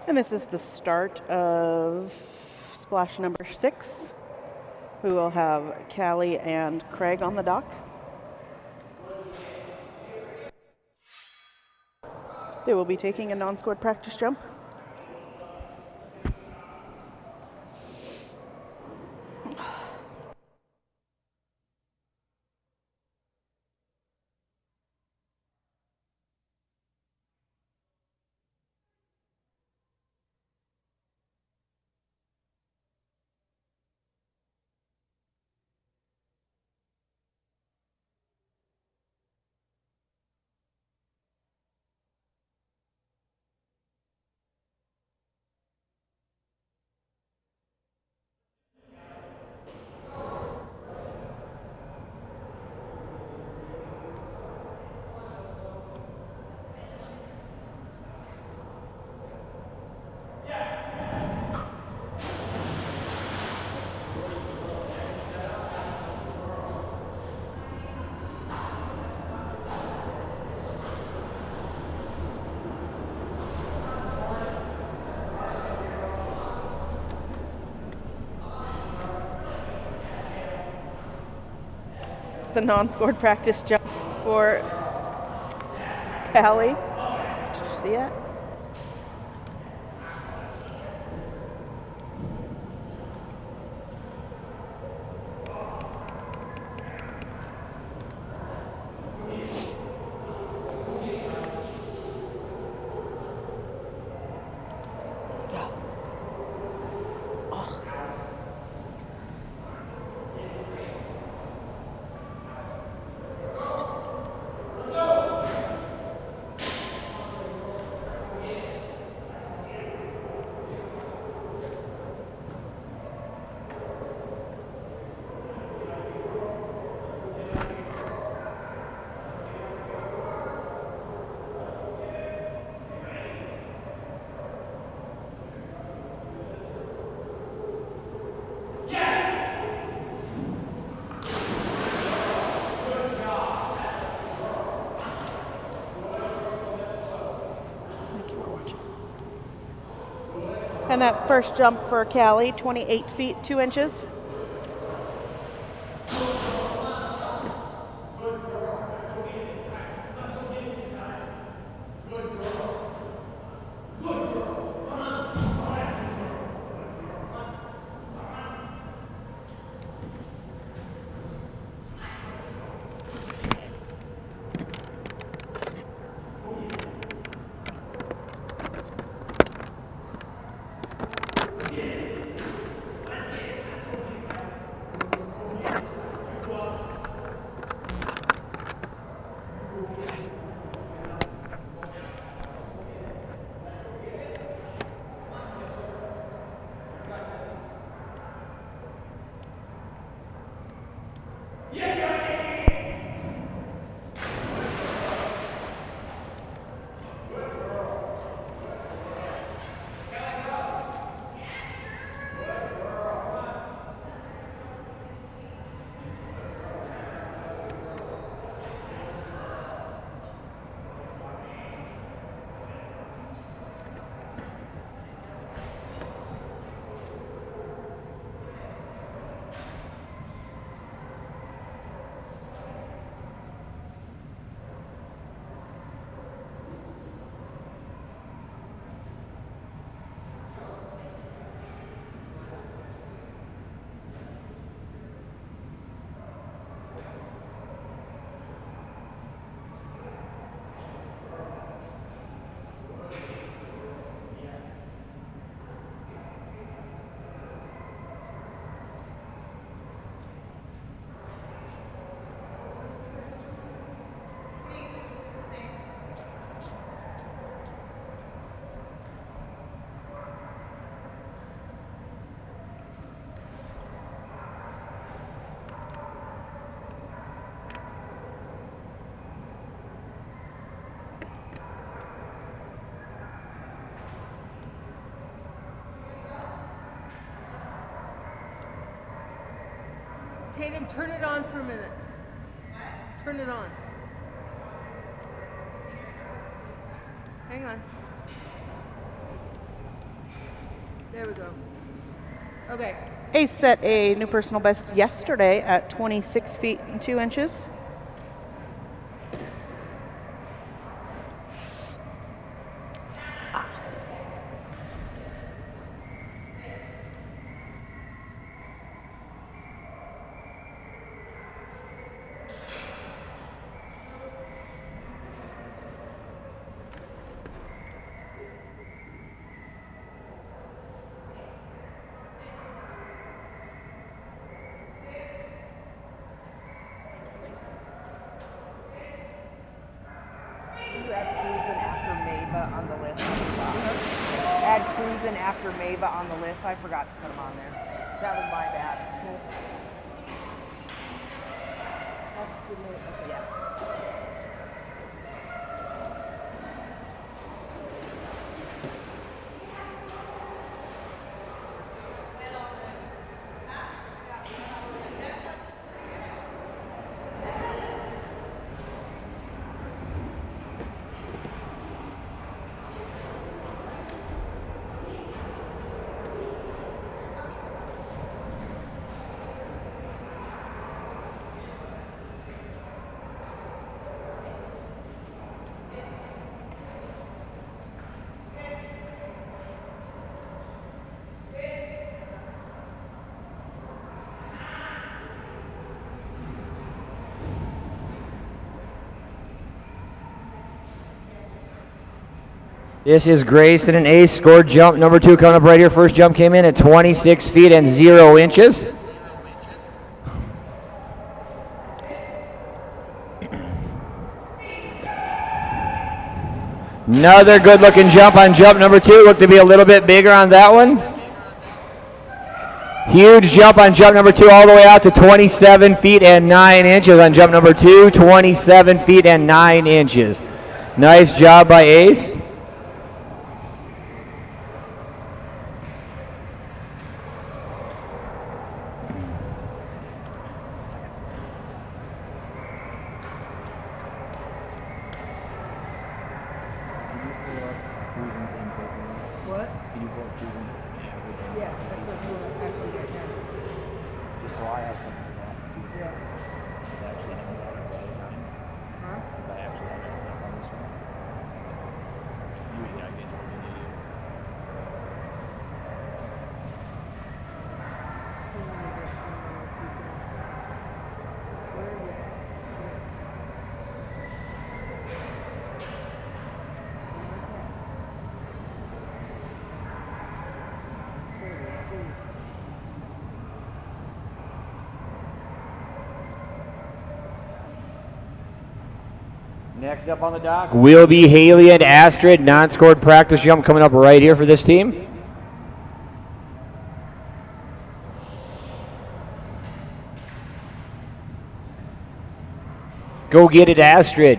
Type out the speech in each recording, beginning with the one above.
And this is the start of splash number 6. We will have Callie and Craig on the dock. They will be taking a non-scored practice jump. The non-scored practice jump for Callie. Did you see it? And that first jump for Callie, 28 feet, 2 inches. Tatum, turn it on for a minute. Turn it on. Hang on. There we go. Okay. Ace set a new personal best yesterday at 26 feet and 2 inches. Add Cruisin' after Mava on the list. I forgot to put them on there. That was my bad. Yeah. This is Grayson, an ace, scored jump number 2 coming up right here. First jump came in at 26 feet and 0 inches. Another good looking jump on jump number 2. Looked to be a little bit bigger on that one. Huge jump on jump number 2 all the way out to 27 feet and 9 inches on jump number 2. 27 feet and 9 inches. Nice job by Ace. What? Yeah, that's what you actually get done. Just so I have something to watch. Yeah. Because I actually haven't got it all the time. Huh? Since I actually haven't got it on this one. You ain't got to get what you need. Next up on the dock will be Haley and Astrid. Non-scored practice jump coming up right here for this team. Go get it, Astrid.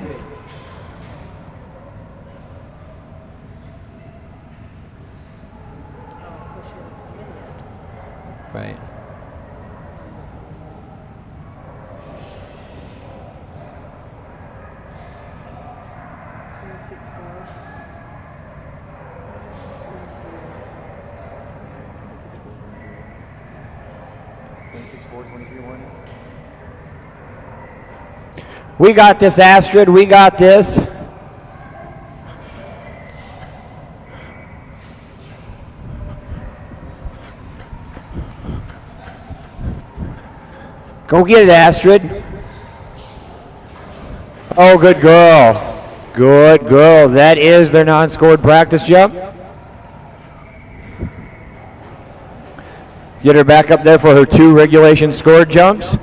Right. We got this, Astrid. We got this. Go get it, Astrid. Oh, good girl. Good girl. That is their non-scored practice jump. Get her back up there for her 2 regulation scored jumps.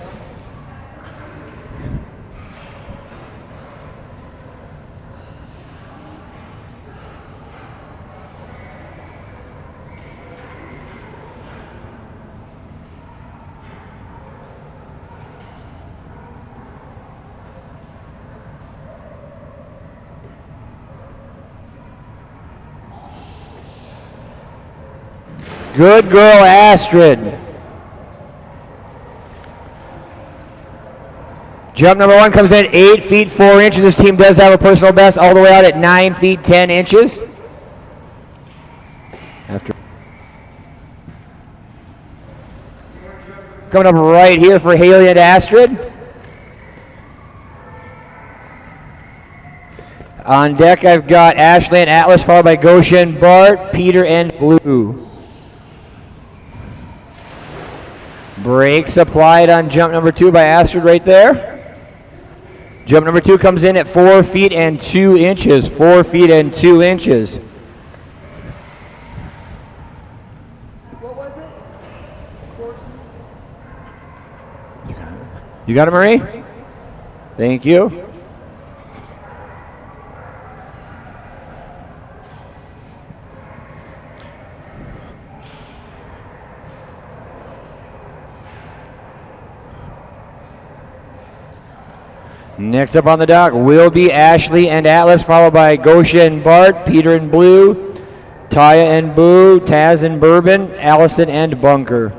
Good girl, Astrid. Jump number 1 comes in at 8 feet 4 inches. This team does have a personal best all the way out at 9 feet 10 inches. coming up right here for Haley and Astrid. On deck, I've got Ashley and Atlas, followed by Goshen, Bart, Peter, and Blue. Brakes applied on jump number 2 by Astrid right there. Jump number 2 comes in at 4 feet and 2 inches. 4 feet and 2 inches. What was it? 14? You got it, Marie? Thank you. Next up on the dock will be Ashley and Atlas, followed by Goshen and Bart, Peter and Blue, Taya and Boo, Taz and Bourbon, Allison and Bunker.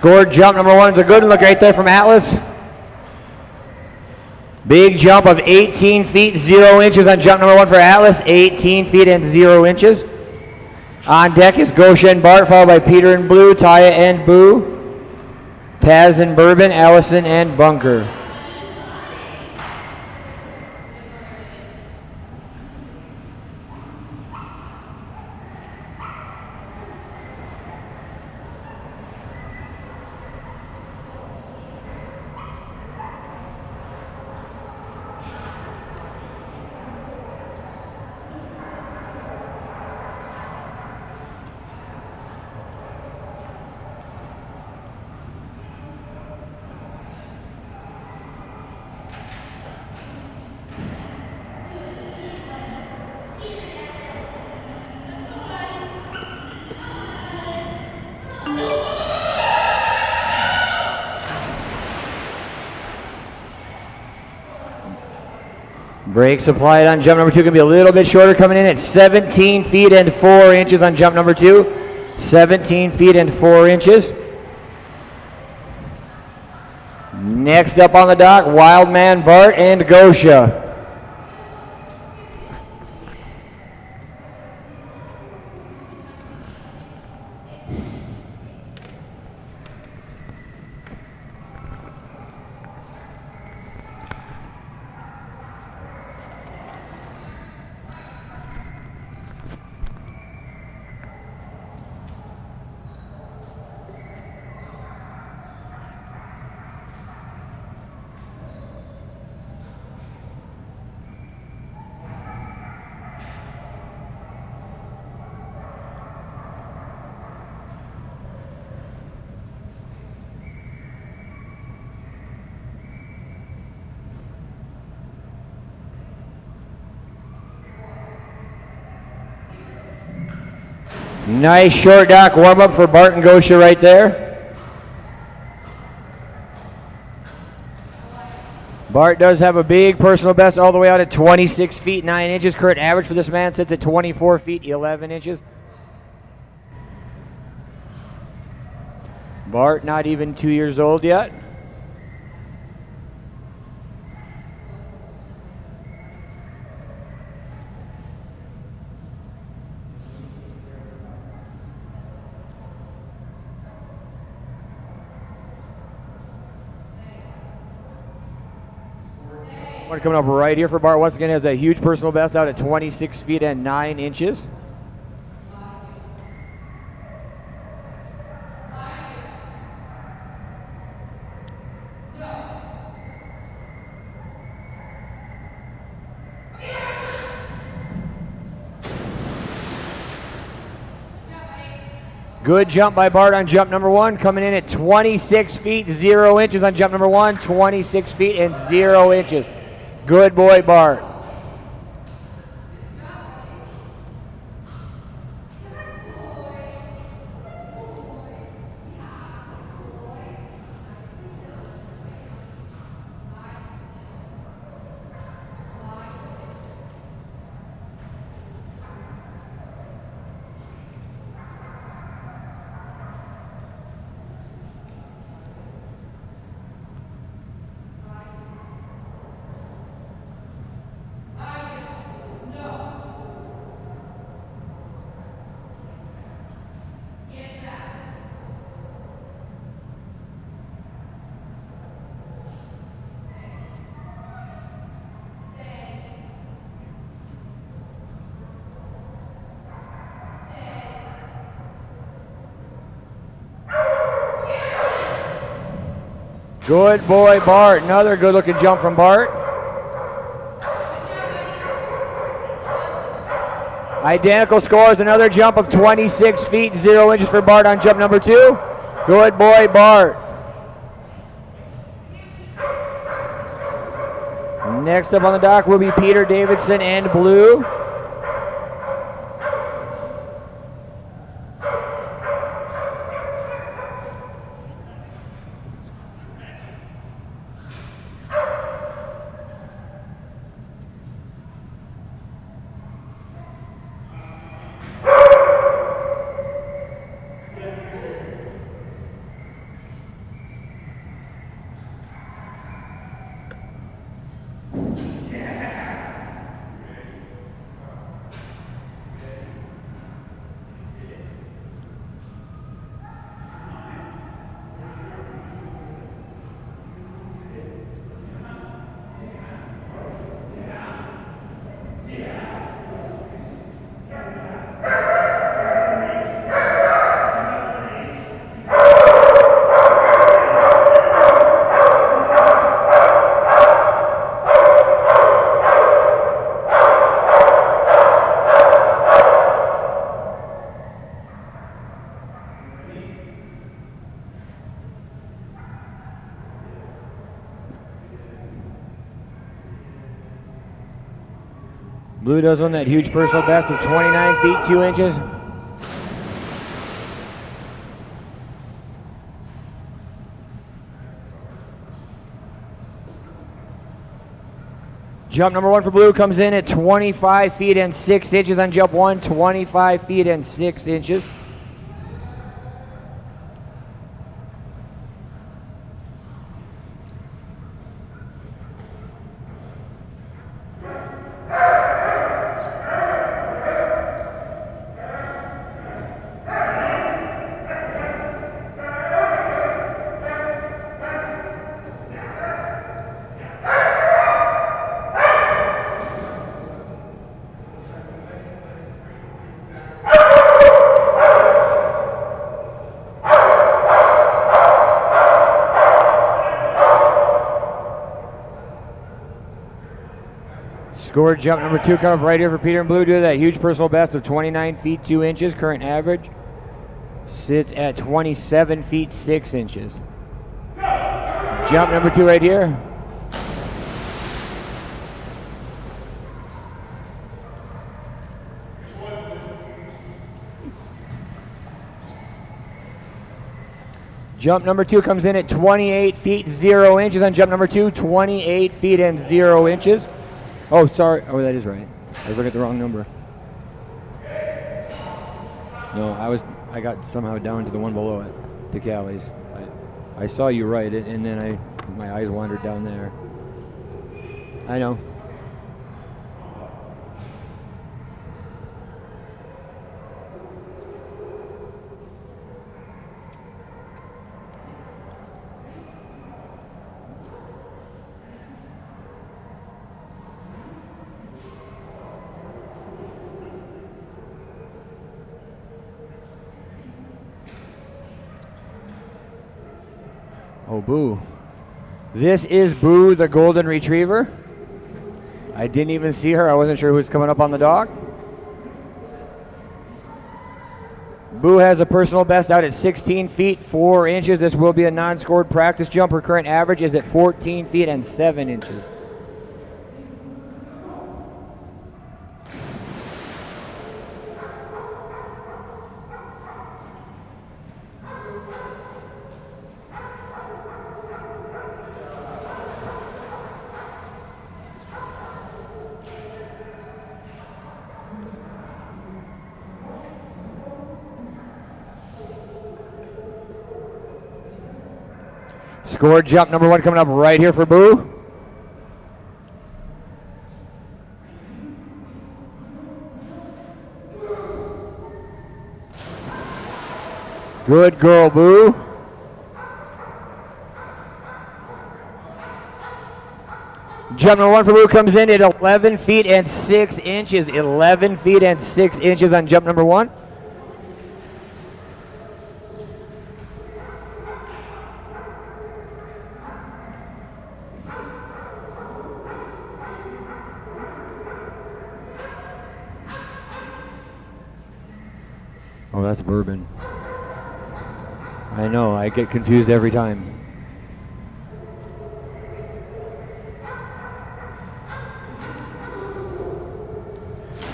Scored jump number 1 is a good look right there from Atlas. Big jump of 18 feet, 0 inches on jump number 1 for Atlas. 18 feet and 0 inches. On deck is Goshen and Bart, followed by Peter and Blue, Taya and Boo, Taz and Bourbon, Allison and Bunker. Brakes applied on jump number 2, going to be a little bit shorter, coming in at 17 feet and 4 inches on jump number 2. 17 feet and 4 inches. Next up on the dock, Wildman Bart and Gosha. Nice short dock warm up for Bart and Gosha right there. Bart does have a big personal best all the way out at 26 feet 9 inches. Current average for this man sits at 24 feet 11 inches. Bart not even 2 years old yet. One coming up right here for Bart. Once again, has that huge personal best out at 26 feet and 9 inches. Good jump by Bart on jump number 1, coming in at 26 feet 0 inches on jump number 1, 26 feet and 0 inches. Good boy, Bart. Good boy, Bart. Another good looking jump from Bart. Identical scores, another jump of 26 feet 0 inches for Bart on jump number 2. Good boy, Bart. Next up on the dock will be Peter Davidson and Blue. Blue does win that huge personal best of 29 feet 2 inches. Jump number 1 for Blue comes in at 25 feet and 6 inches on jump 1, 25 feet and 6 inches. Scored jump number 2 coming up right here for Peter and Blue. Do that huge personal best of 29 feet 2 inches. Current average sits at 27 feet 6 inches. Jump number 2 right here. Jump number 2 comes in at 28 feet 0 inches on jump number 2. 28 feet and 0 inches. Oh, sorry. Oh, that is right. I was looking at the wrong number. No, I got somehow down to the one below it, to Callie's. I saw you write it, and then my eyes wandered down there. I know. Oh, Boo. This is Boo, the golden retriever. I didn't even see her. I wasn't sure who was coming up on the dog. Boo has a personal best out at 16 feet 4 inches. This will be a non-scored practice jump. Her current average is at 14 feet and 7 inches. Scored jump number 1 coming up right here for Boo. Good girl, Boo. Jump number 1 for Boo comes in at 11 feet and 6 inches. 11 feet and 6 inches on jump number 1. Oh, that's Bourbon. I know, I get confused every time.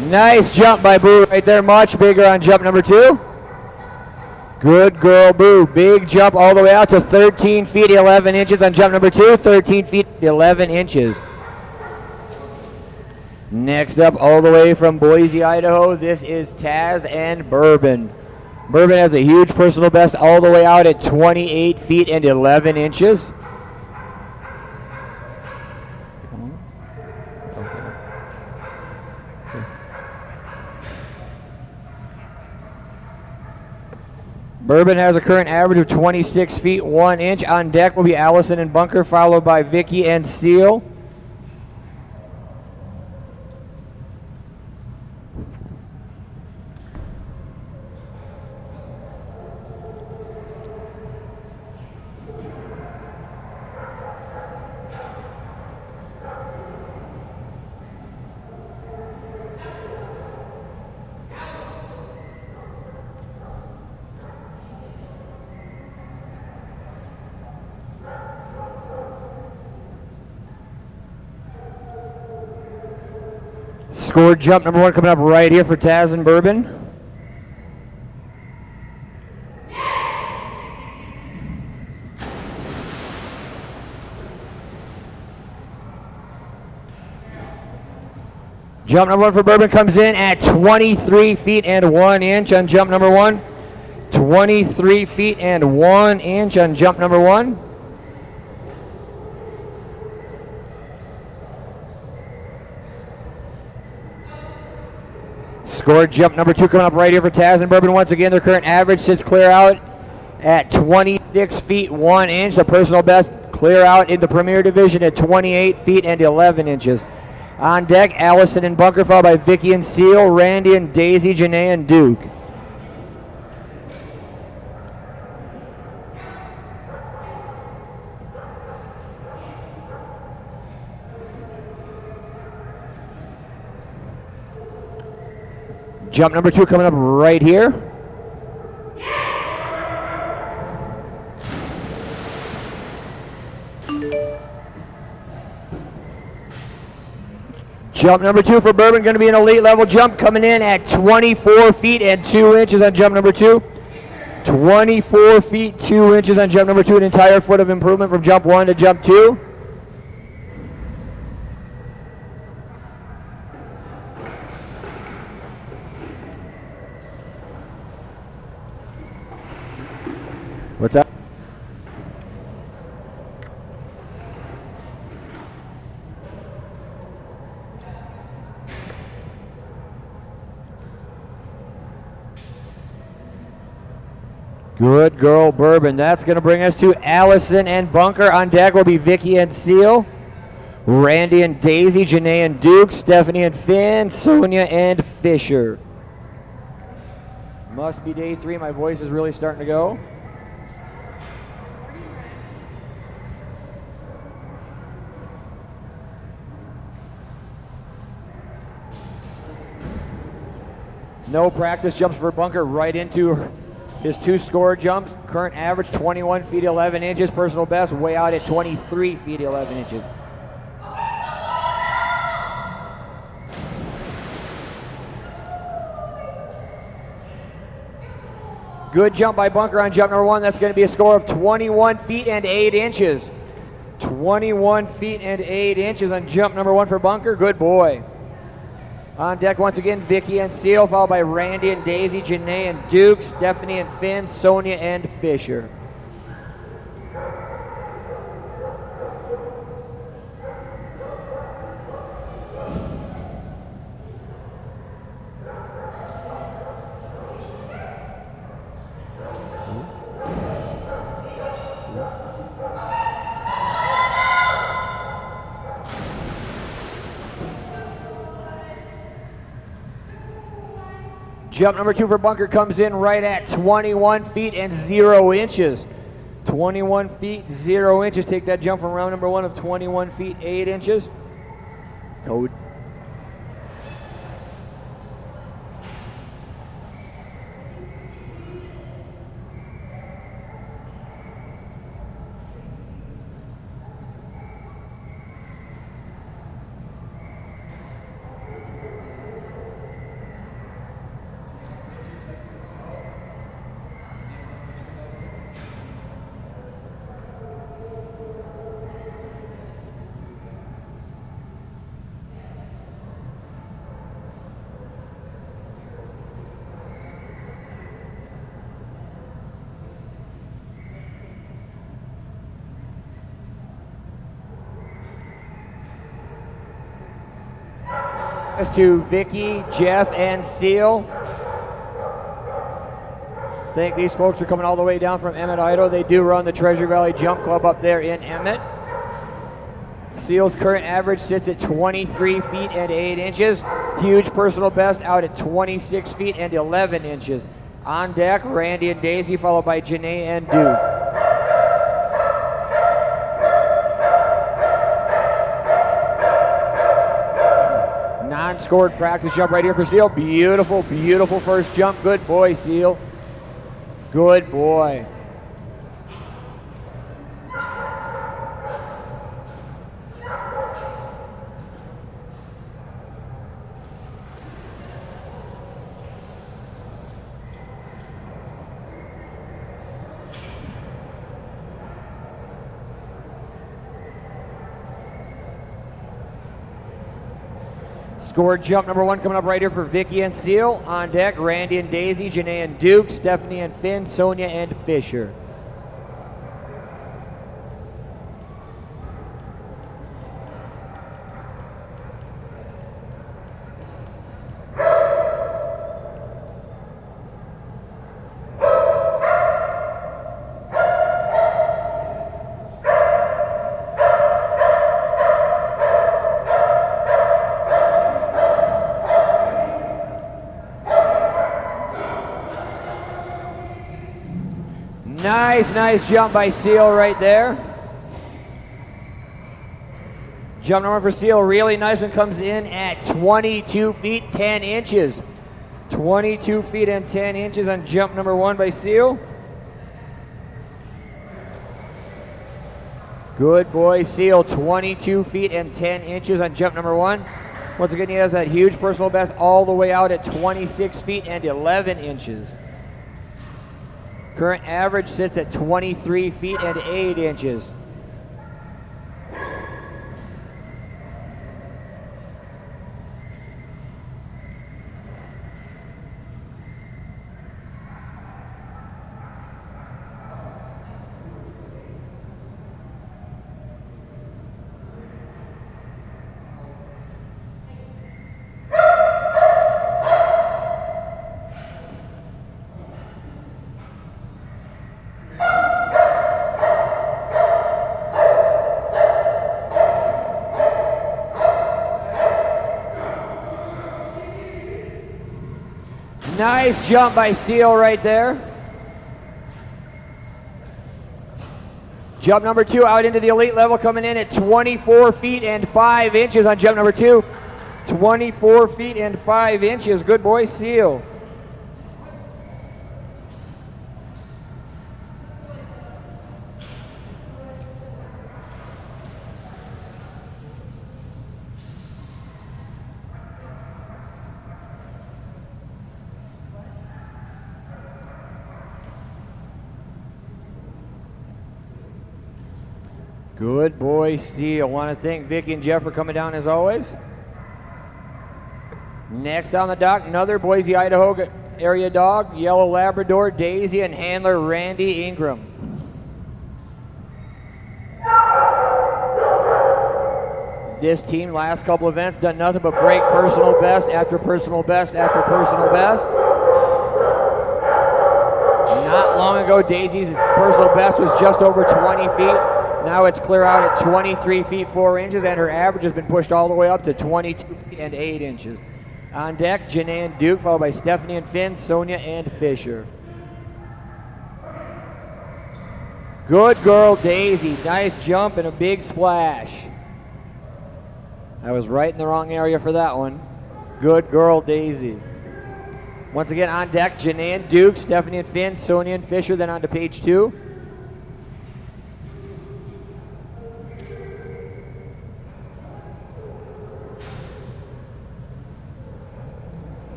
Nice jump by Boo right there, much bigger on jump number 2. Good girl, Boo. Big jump all the way out to 13 feet 11 inches on jump number 2. 13 feet 11 inches. Next up, all the way from Boise, Idaho, this is Taz and Bourbon. Bourbon has a huge personal best all the way out at 28 feet and 11 inches. Bourbon has a current average of 26 feet 1 inch. On deck will be Allison and Bunker, followed by Vicky and Seal. Scored jump number 1 coming up right here for Taz and Bourbon. Jump number 1 for Bourbon comes in at 23 feet and 1 inch on jump number 1. 23 feet and 1 inch on jump number 1. Scored jump number 2 coming up right here for Taz and Bourbon. Once again, their current average sits clear out at 26 feet 1 inch. The personal best clear out in the Premier Division at 28 feet and 11 inches. On deck, Allison and Bunker, followed by Vicky and Seal, Randy and Daisy, Janae and Duke. Jump number 2 coming up right here. Jump number 2 for Bourbon, going to be an elite level jump, coming in at 24 feet and 2 inches on jump number 2. 24 feet 2 inches on jump number 2, an entire foot of improvement from jump 1 to jump 2. What's up? Good girl, Bourbon. That's going to bring us to Allison and Bunker. On deck will be Vicky and Seal, Randy and Daisy, Janae and Duke, Stephanie and Finn, Sonia and Fisher. Must be day 3. My voice is really starting to go. No practice jumps for Bunker, right into his 2 score jumps. Current average 21 feet 11 inches. Personal best way out at 23 feet 11 inches. Good jump by Bunker on jump number 1. That's going to be a score of 21 feet and 8 inches. 21 feet and 8 inches on jump number 1 for Bunker. Good boy. On deck once again, Vicky and Seal, followed by Randy and Daisy, Janae and Duke, Stephanie and Finn, Sonia and Fisher. Jump number 2 for Bunker comes in right at 21 feet and 0 inches. 21 feet, 0 inches. Take that jump from round number 1 of 21 feet, 8 inches. Code. To Vicky, Jeff, and Seal. Thank these folks for coming all the way down from Emmett, Idaho. They do run the Treasure Valley Jump Club up there in Emmett. Seal's current average sits at 23 feet and 8 inches. Huge personal best out at 26 feet and 11 inches. On deck, Randy and Daisy, followed by Janae and Duke. Non-scored practice jump right here for Seal. Beautiful, beautiful first jump. Good boy, Seal. Good boy. Scored jump number 1 coming up right here for Vicky and Seal. On deck, Randy and Daisy, Janae and Duke, Stephanie and Finn, Sonia and Fisher. Nice jump by Seal right there. Jump number for Seal, really nice one, comes in at 22 feet 10 inches. 22 feet and 10 inches on jump number 1 by Seal. Good boy, Seal, 22 feet and 10 inches on jump number 1. Once again, he has that huge personal best all the way out at 26 feet and 11 inches. Current average sits at 23 feet and 8 inches. Nice jump by Seal right there. Jump number 2 out into the elite level, coming in at 24 feet and 5 inches on jump number 2. 24 feet and 5 inches. Good boy, Seal. Good boy, Seal. I want to thank Vicky and Jeff for coming down as always. Next on the dock, another Boise, Idaho area dog, Yellow Labrador, Daisy, and handler Randy Ingram. This team, last couple events, done nothing but break personal best after personal best after personal best. Not long ago, Daisy's personal best was just over 20 feet. Now it's clear out at 23 feet 4 inches, and her average has been pushed all the way up to 22 feet and 8 inches. On deck, Janae and Duke, followed by Stephanie and Finn, Sonia and Fisher. Good girl, Daisy. Nice jump and a big splash. I was right in the wrong area for that one. Good girl, Daisy. Once again, on deck, Janae and Duke, Stephanie and Finn, Sonia and Fisher, then on to page 2.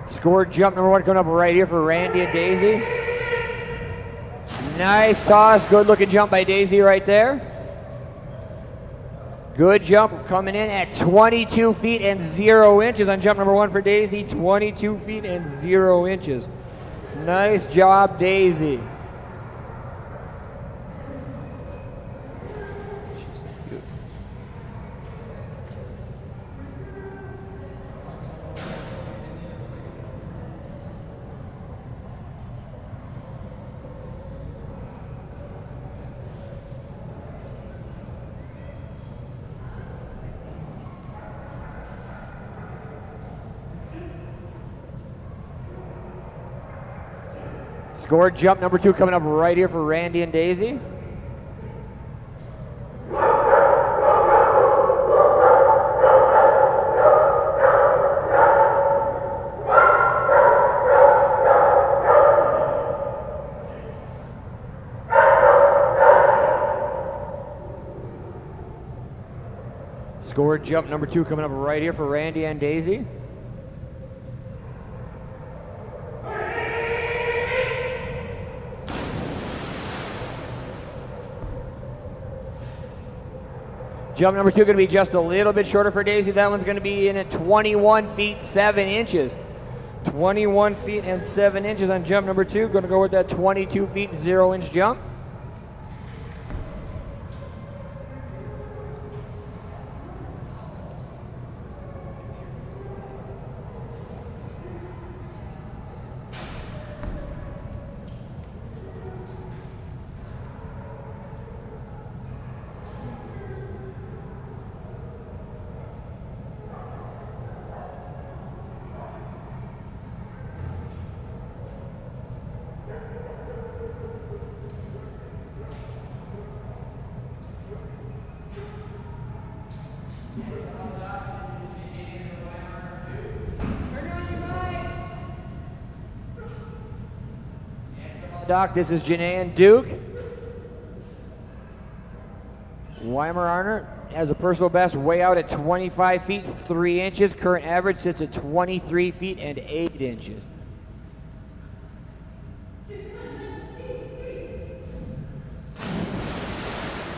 Scored jump number 1 coming up right here for Randy and Daisy. Nice toss, good looking jump by Daisy right there. Good jump coming in at 22 feet and 0 inches on jump number 1 for Daisy. 22 feet and 0 inches. Nice job, Daisy. Scored jump number 2 coming up right here for Randy and Daisy. Scored jump number 2 coming up right here for Randy and Daisy. Jump number 2 going to be just a little bit shorter for Daisy. That one's going to be in at 21 feet 7 inches. 21 feet and 7 inches on jump number 2. Going to go with that 22 feet 0 inch jump. the dock. This is Janae and Duke. Weimaraner has a personal best way out at 25 feet 3 inches. Current average sits at 23 feet and 8 inches.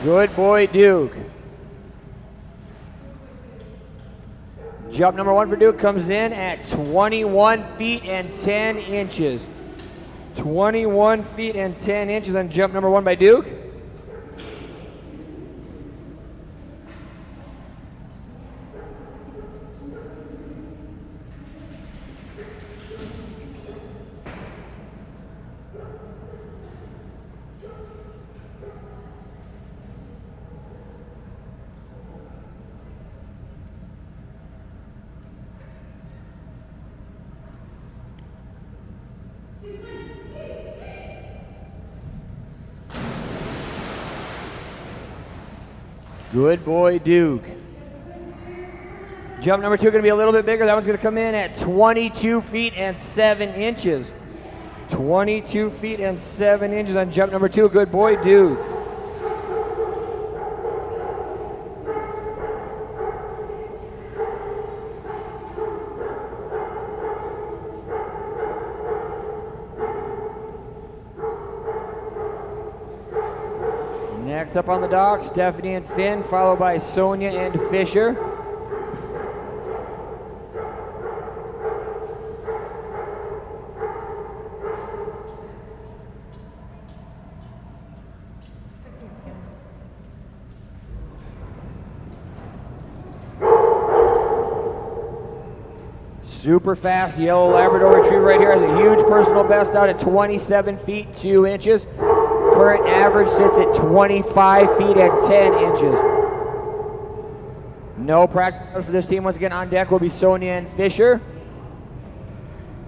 Good boy, Duke. Jump number 1 for Duke comes in at 21 feet and 10 inches. 21 feet and 10 inches on jump number 1 by Duke. Good boy, Duke. Jump number 2 going to be a little bit bigger. That one's going to come in at 22 feet and 7 inches. 22 feet and 7 inches on jump number 2. Good boy, Duke. Next up on the dock, Stephanie and Finn, followed by Sonia and Fisher. Super fast yellow Labrador Retriever right here has a huge personal best out at 27 feet 2 inches. Current average sits at 25 feet and 10 inches. No practice for this team. Once again, on deck will be Sonia and Fisher,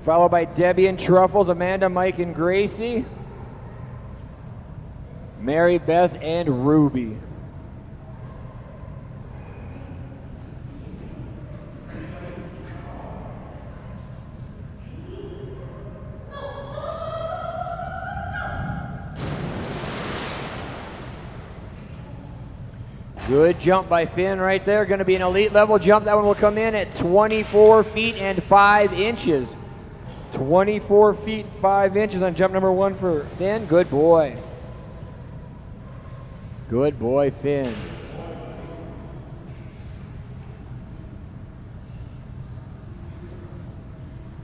followed by Debbie and Truffles, Amanda, Mike, and Gracie, Mary, Beth, and Ruby. Good jump by Finn right there. Going to be an elite level jump. That one will come in at 24 feet and 5 inches. 24 feet 5 inches on jump number 1 for Finn. Good boy. Good boy, Finn.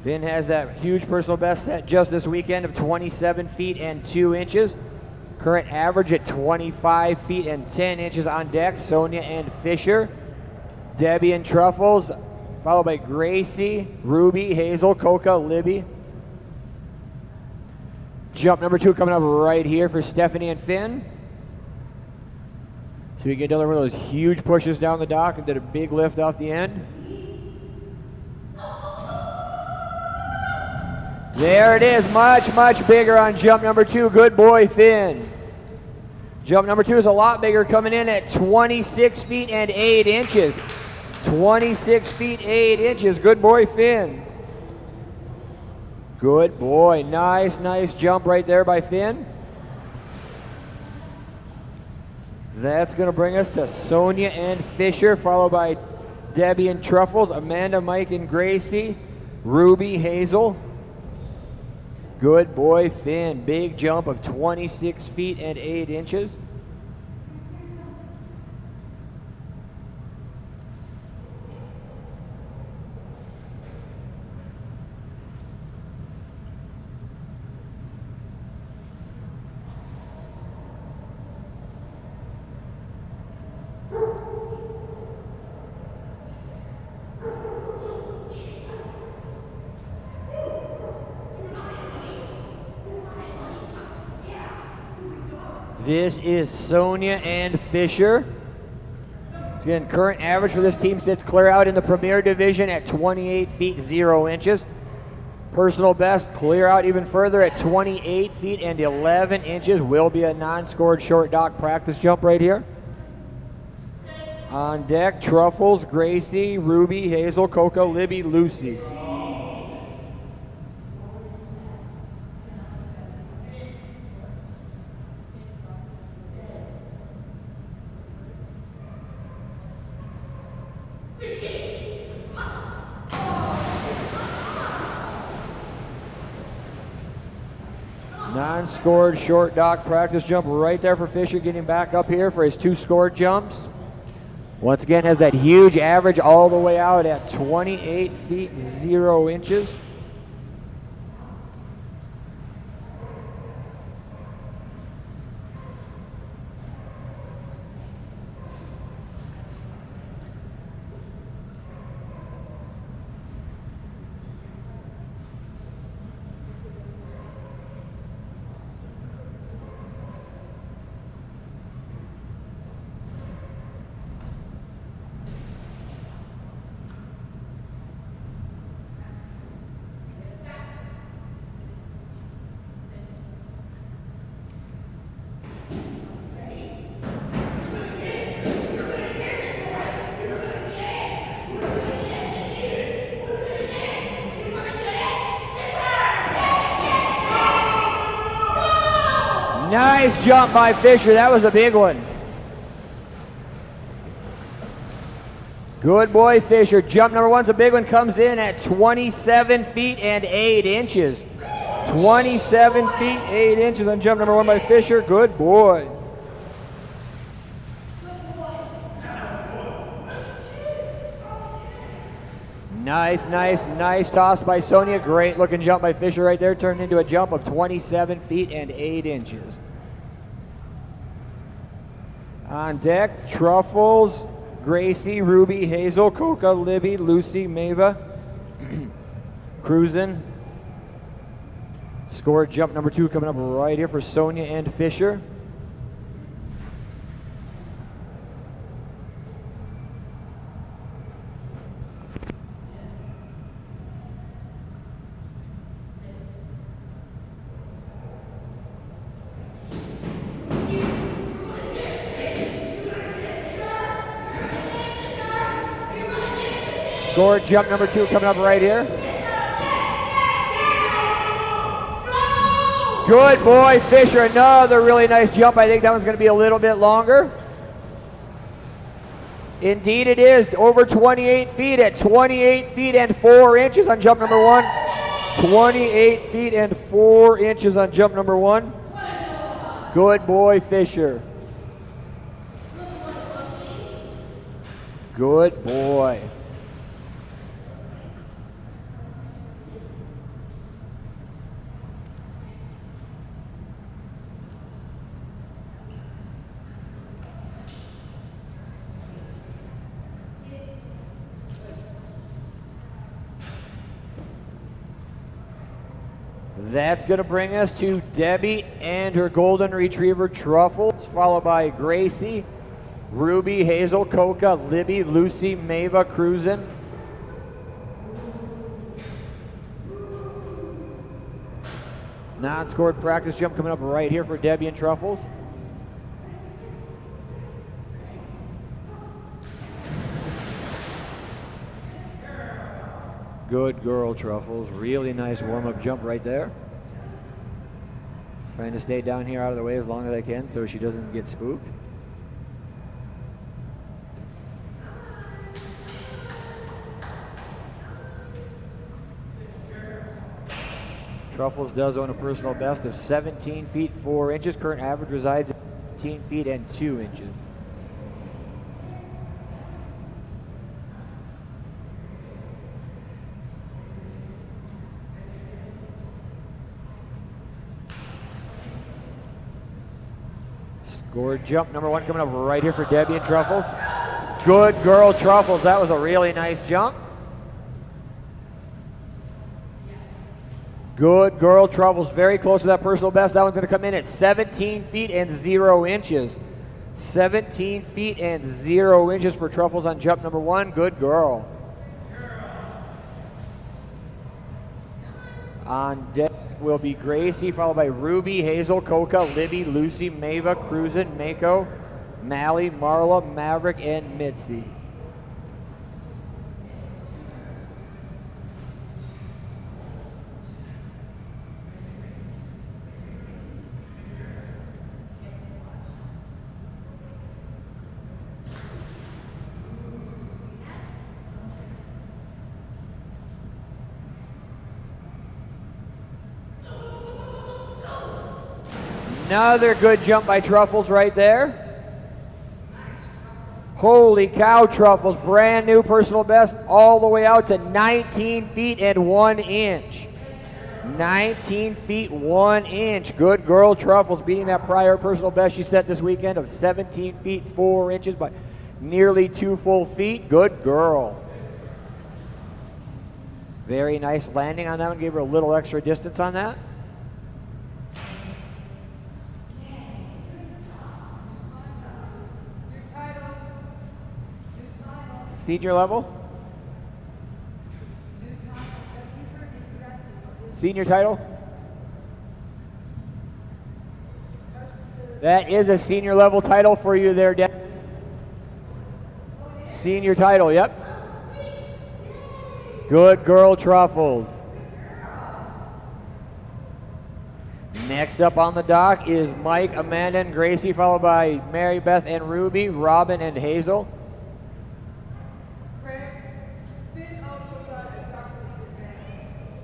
Finn has that huge personal best set just this weekend of 27 feet and 2 inches. Current average at 25 feet and 10 inches on deck. Sonia and Fisher, Debbie and Truffles, followed by Gracie, Ruby, Hazel, Coca, Libby. Jump number 2 coming up right here for Stephanie and Finn. So we get another one of those huge pushes down the dock and did a big lift off the end. There it is, much, much bigger on jump number 2. Good boy, Finn. Jump number 2 is a lot bigger, coming in at 26 feet and 8 inches. 26 feet 8 inches. Good boy, Finn. Good boy. Nice, nice jump right there by Finn. That's going to bring us to Sonia and Fisher, followed by Debbie and Truffles, Amanda, Mike, and Gracie, Ruby, Hazel. Good boy, Finn. Big jump of 26 feet and 8 inches. This is Sonia and Fisher. Again, current average for this team sits clear out in the Premier Division at 28 feet 0 inches. Personal best clear out even further at 28 feet and 11 inches. Will be a non-scored short dock practice jump right here. On deck, Truffles, Gracie, Ruby, Hazel, Coca, Libby, Lucy. Non-scored short dock practice jump right there for Fisher, getting back up here for his 2 scored jumps. Once again, has that huge average all the way out at 28 feet 0 inches. Nice jump by Fisher. That was a big one. Good boy, Fisher. Jump number 1's a big one. Comes in at 27 feet and 8 inches. 27 feet, 8 inches on jump number 1 by Fisher. Good boy. Nice, nice, nice toss by Sonia. Great looking jump by Fisher right there. Turned into a jump of 27 feet and 8 inches. On deck, Truffles, Gracie, Ruby, Hazel, Coca, Libby, Lucy, Mava, cruising. Scored jump number 2 coming up right here for Sonia and Fisher. Scored jump number 2 coming up right here. Good boy, Fisher. Another really nice jump. I think that one's going to be a little bit longer. Indeed it is. Over 28 feet at 28 feet and 4 inches on jump number 1. 28 feet and 4 inches on jump number 1. Good boy, Fisher. Good boy. That's going to bring us to Debbie and her golden retriever Truffles, followed by Gracie, Ruby, Hazel, Coca, Libby, Lucy, Mava, cruising. Non-scored practice jump coming up right here for Debbie and Truffles. Good girl, Truffles. Really nice warm-up jump right there. Trying to stay down here out of the way as long as I can so she doesn't get spooked. Truffles does own a personal best of 17 feet 4 inches. Current average resides at 17 feet and 2 inches. Scored jump number 1 coming up right here for Debbie and Truffles. Good girl, Truffles. That was a really nice jump. Good girl, Truffles. Very close to that personal best. That one's going to come in at 17 feet and 0 inches. 17 feet and 0 inches for Truffles on jump number 1. Good girl. On deck will be Gracie, followed by Ruby, Hazel, Coca, Libby, Lucy, Mava, Cruisin', Mako, Mally, Marla, Maverick, and Mitzi. Another good jump by Truffles right there. Holy cow, Truffles, brand new personal best all the way out to 19 feet and 1 inch. 19 feet 1 inch. Good girl, Truffles, beating that prior personal best she set this weekend of 17 feet 4 inches by nearly 2 full feet. Good girl. Very nice landing on that one. Gave her a little extra distance on that. Senior level? Senior title? That is a senior level title for you there, Dad. Senior title, yep. Good girl, Truffles. Next up on the dock is Mike, Amanda, and Gracie, followed by Mary Beth and Ruby, Robin and Hazel.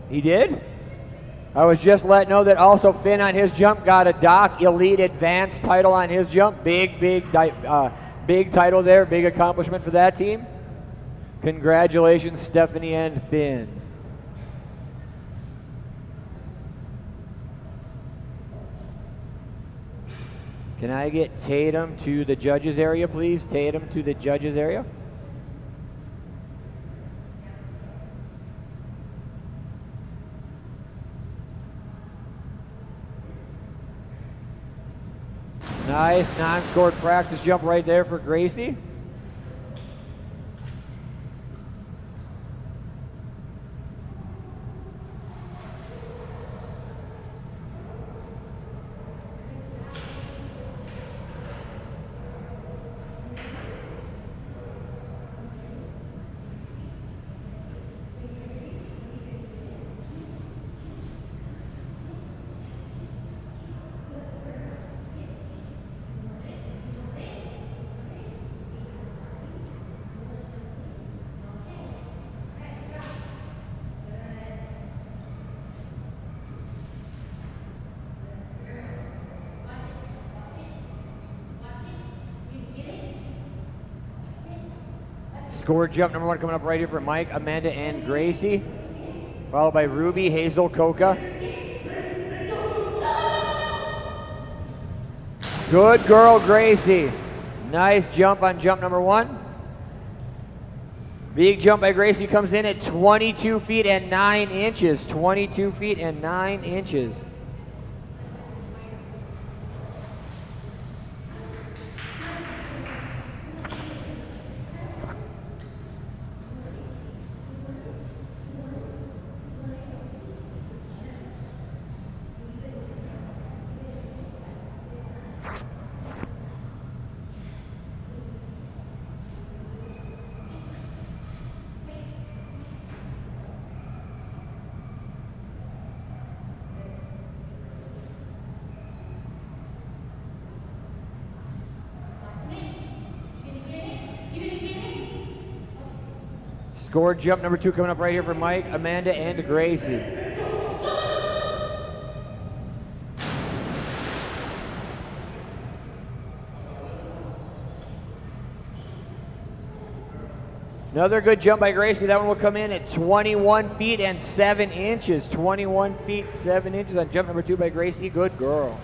He did? I was just letting know that also Finn on his jump got a Dock Elite Advanced title on his jump. Big title there, big accomplishment for that team. Congratulations, Stephanie and Finn. Can I get Tatum to the judges area, please? Tatum to the judges area. Nice non-scored practice jump right there for Gracie. Scored jump number 1 coming up right here for Mike, Amanda, and Gracie. Followed by Ruby, Hazel, Coca. Good girl, Gracie. Nice jump on jump number 1. Big jump by Gracie comes in at 22 feet and 9 inches. 22 feet and 9 inches. Scored jump number 2 coming up right here for Mike, Amanda, and Gracie. Another good jump by Gracie. That one will come in at 21 feet and 7 inches. 21 feet, 7 inches on jump number 2 by Gracie. Good girl.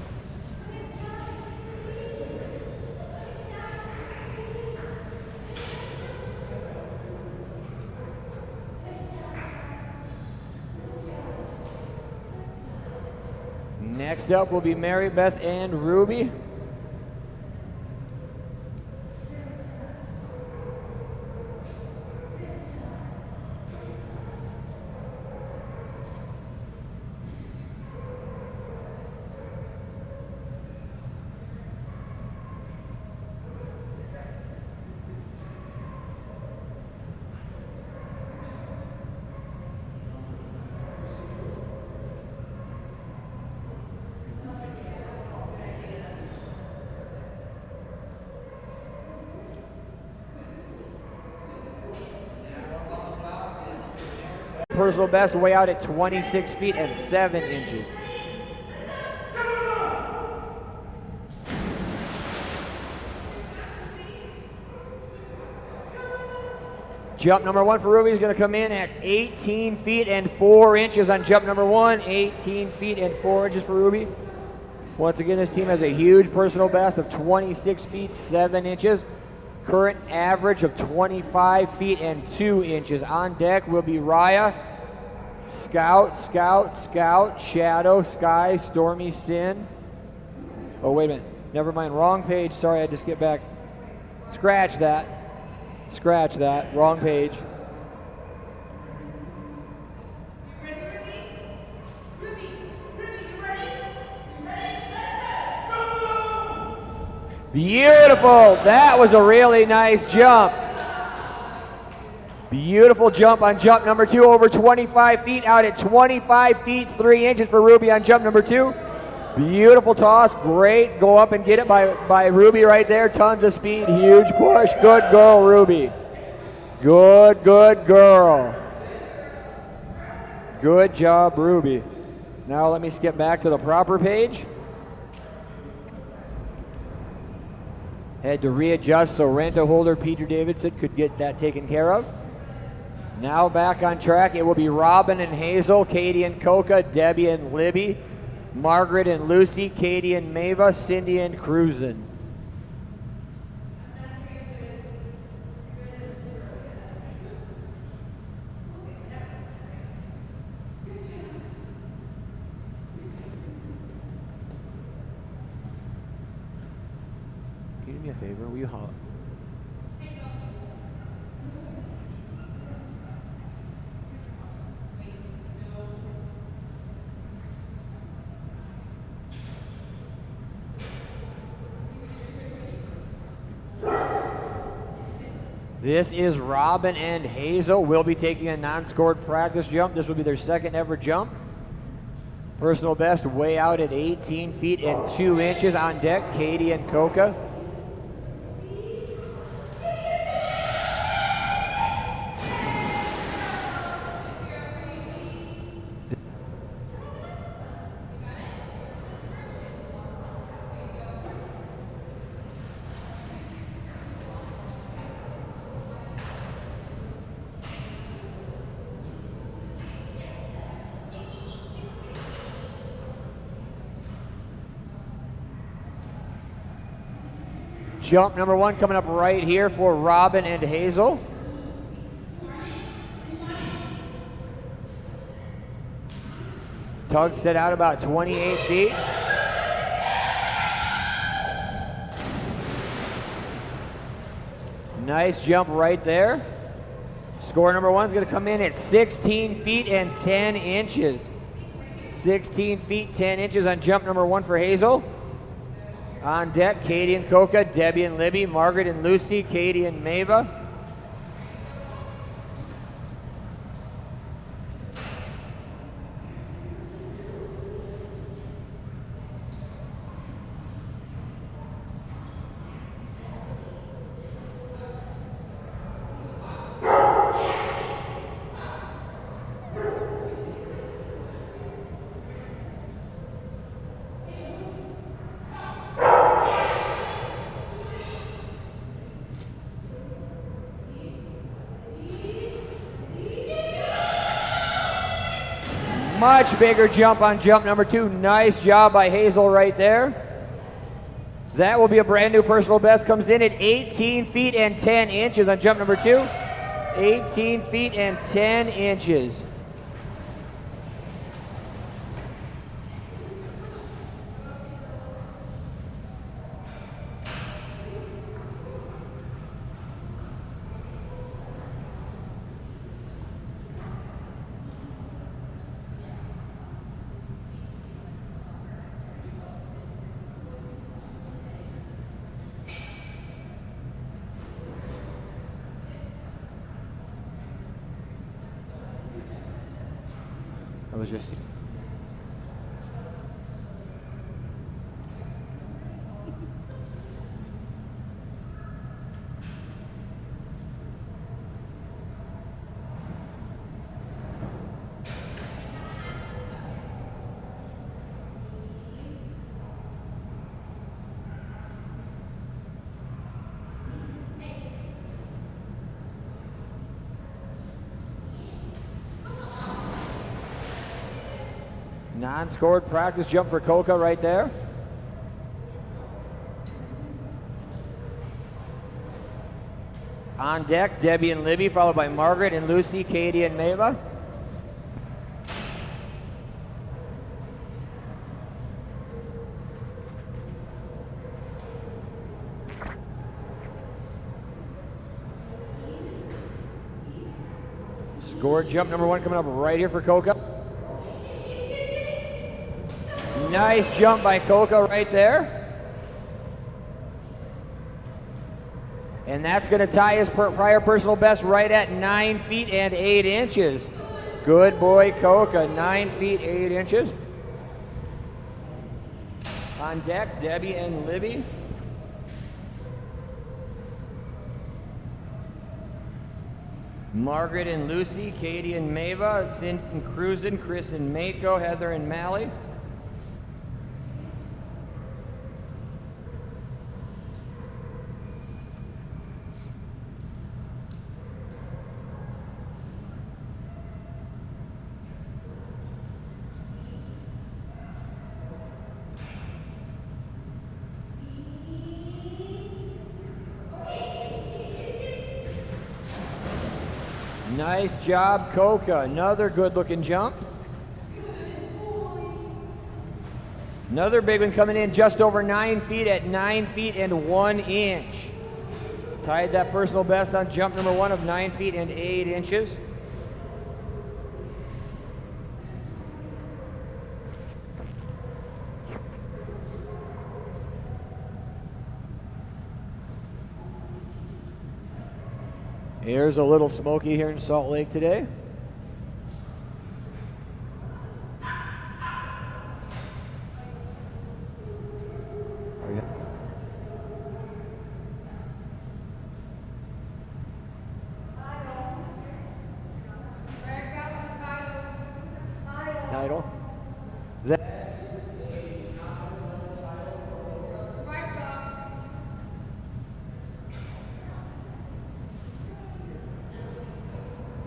Next up will be Mary Beth and Ruby. Personal best way out at 26 feet and 7 inches. Jump number 1 for Ruby is going to come in at 18 feet and 4 inches on jump number 1. 18 feet and 4 inches for Ruby. Once again, this team has a huge personal best of 26 feet 7 inches. Current average of 25 feet and 2 inches. On deck will be Raya, Scout, Scout, Scout, Shadow, Sky, Stormy, Sin. Oh, wait a minute. Never mind. Wrong page. Sorry, I had to skip back. Scratch that. Scratch that. Wrong page. Beautiful. That was a really nice jump. Beautiful jump on jump number 2, over 25 feet, out at 25 feet 3 inches for Ruby on jump number 2. Beautiful toss. Great. Go up and get it by Ruby right there. Tons of speed. Huge push. Good girl, Ruby. Good girl. Good job, Ruby. Now let me skip back to the proper page. Had to readjust so rent-a holder Peter Davidson could get that taken care of. Now back on track, it will be Robin and Hazel, Katie and Coca, Debbie and Libby, Margaret and Lucy, Katie and Mava, Cindy and Cruisin'. Can you do me a favor? Will you holler? This is Robin and Hazel. Will be taking a non-scored practice jump. This will be their second ever jump. Personal best way out at 18 feet and 2 inches on deck. Katie and Coca. Jump number 1 coming up right here for Robin and Hazel. Tug set out about 28 feet. Nice jump right there. Score number 1 is going to come in at 16 feet and 10 inches. 16 feet 10 inches on jump number 1 for Hazel. On deck, Katie and Coca, Debbie and Libby, Margaret and Lucy, Katie and Mava. Much bigger jump on jump number 2. Nice job by Hazel right there. That will be a brand new personal best. Comes in at 18 feet and 10 inches on jump number 2. 18 feet and 10 inches. I was just... Non-scored practice jump for Coca right there. On deck, Debbie and Libby, followed by Margaret and Lucy, Katie and Mava. Scored jump number 1 coming up right here for Coca. Nice jump by Coca right there. And that's going to tie his prior personal best right at 9 feet and 8 inches. Good boy, Coca, 9 feet, 8 inches. On deck, Debbie and Libby. Margaret and Lucy, Katie and Mava, Cindy and Cruisin, Chris and Mako, Heather and Mally. Nice job, Coca. Another good looking jump. Another big one coming in just over 9 feet at 9 feet and 1 inch. Tied that personal best on jump number 1 of 9 feet and 8 inches. Air's a little smoky here in Salt Lake today. Title.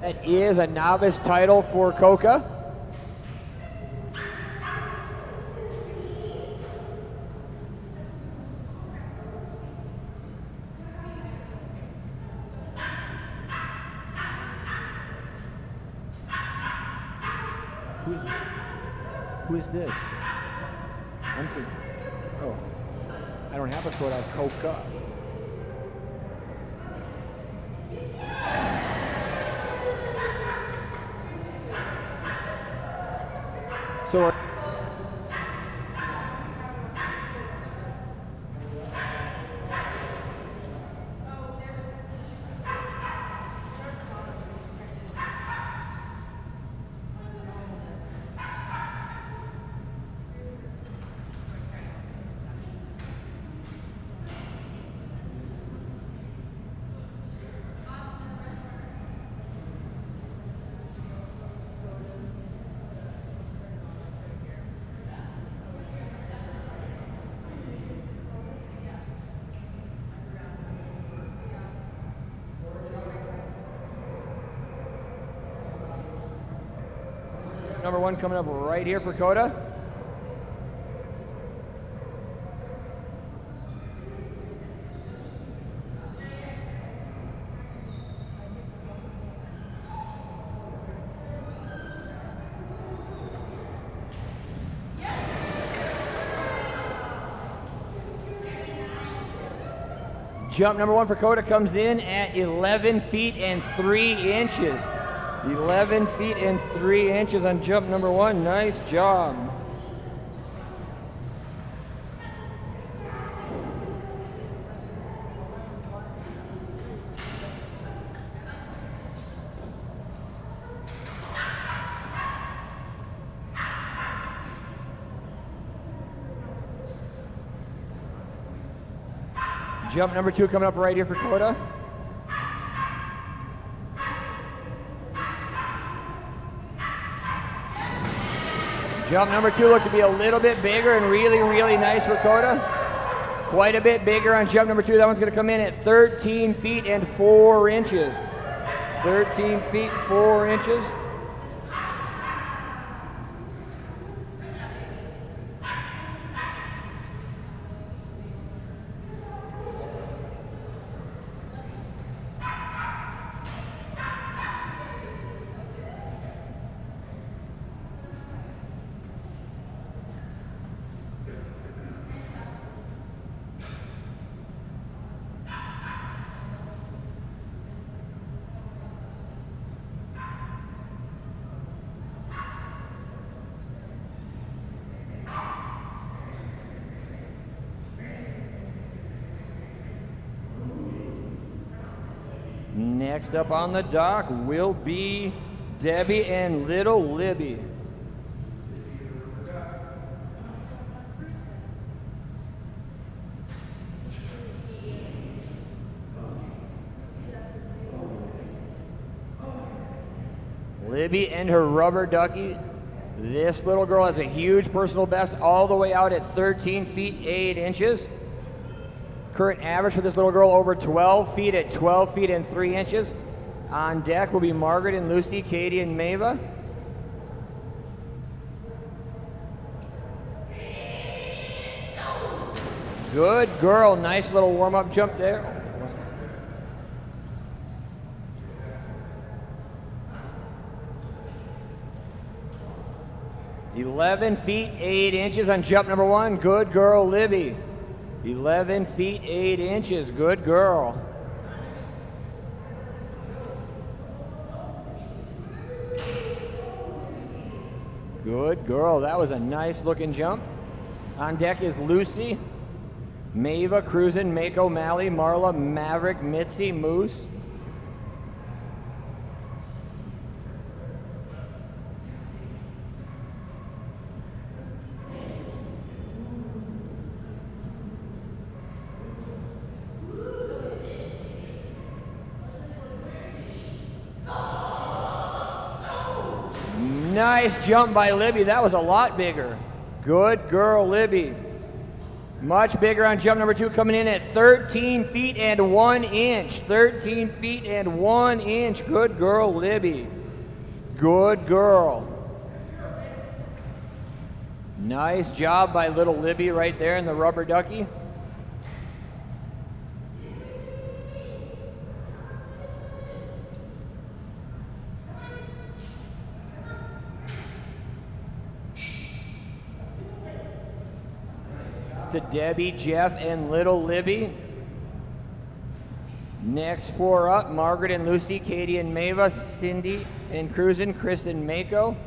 That is a novice title for Coca. Who is this? Oh, I don't have a quote, I have Coca. So number 1 coming up right here for Coda. Jump number 1 for Coda comes in at 11 feet and 3 inches. 11 feet and 3 inches on jump number 1. Nice job. Jump number 2 coming up right here for Coda. Jump number 2 looked to be a little bit bigger and really, really nice for Coda. Quite a bit bigger on jump number 2. That one's going to come in at 13 feet and 4 inches. 13 feet, 4 inches. Next up on the dock will be Debbie and Little Libby. Libby and her rubber ducky. This little girl has a huge personal best all the way out at 13 feet 8 inches. Current average for this little girl over 12 feet at 12 feet and 3 inches. On deck will be Margaret and Lucy, Katie and Mava. Good girl, nice little warm-up jump there. 11 feet 8 inches on jump number 1. Good girl, Libby. 11 feet 8 inches. Good girl. Good girl. That was a nice looking jump. On deck is Lucy, Mava, Cruisin', Mako, Mally, Marla, Maverick, Mitzi, Moose. Nice jump by Libby. That was a lot bigger. Good girl, Libby. Much bigger on jump number 2, coming in at 13 feet and 1 inch. 13 feet and 1 inch. Good girl, Libby. Good girl. Nice job by little Libby right there in the rubber ducky. To Debbie, Jeff, and little Libby. Next 4 up, Margaret and Lucy, Katie and Mava, Cindy and Cruisin', Chris and Mako.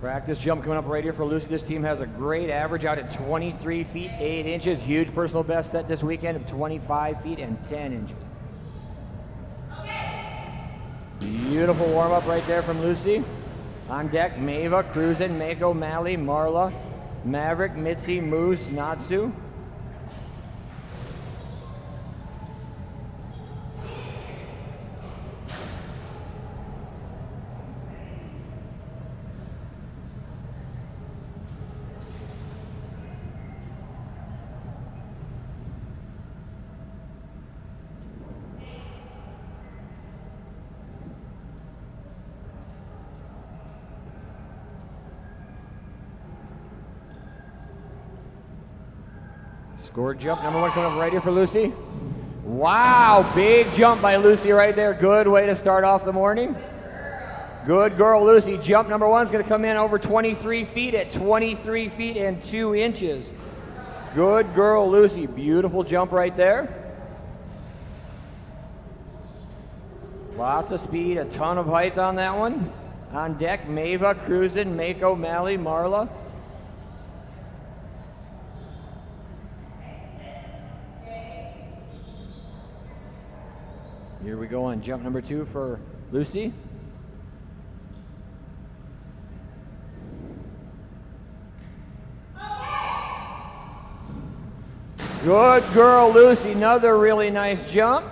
Practice jump coming up right here for Lucy. This team has a great average out at 23 feet 8 inches. Huge personal best set this weekend of 25 feet and 10 inches. Beautiful warm up right there from Lucy. On deck, Mava, Cruisin', Mako, Mally, Marla, Maverick, Mitzi, Moose, Natsu. Score jump number 1 coming up right here for Lucy. Wow, big jump by Lucy right there. Good way to start off the morning. Good girl, Lucy. Jump number 1 is going to come in over 23 feet at 23 feet and 2 inches. Good girl, Lucy. Beautiful jump right there. Lots of speed, a ton of height on that one. On deck, Mava, Cruisin', Mako, Mally, Marla. Here we go on jump number 2 for Lucy. Good girl, Lucy. Another really nice jump.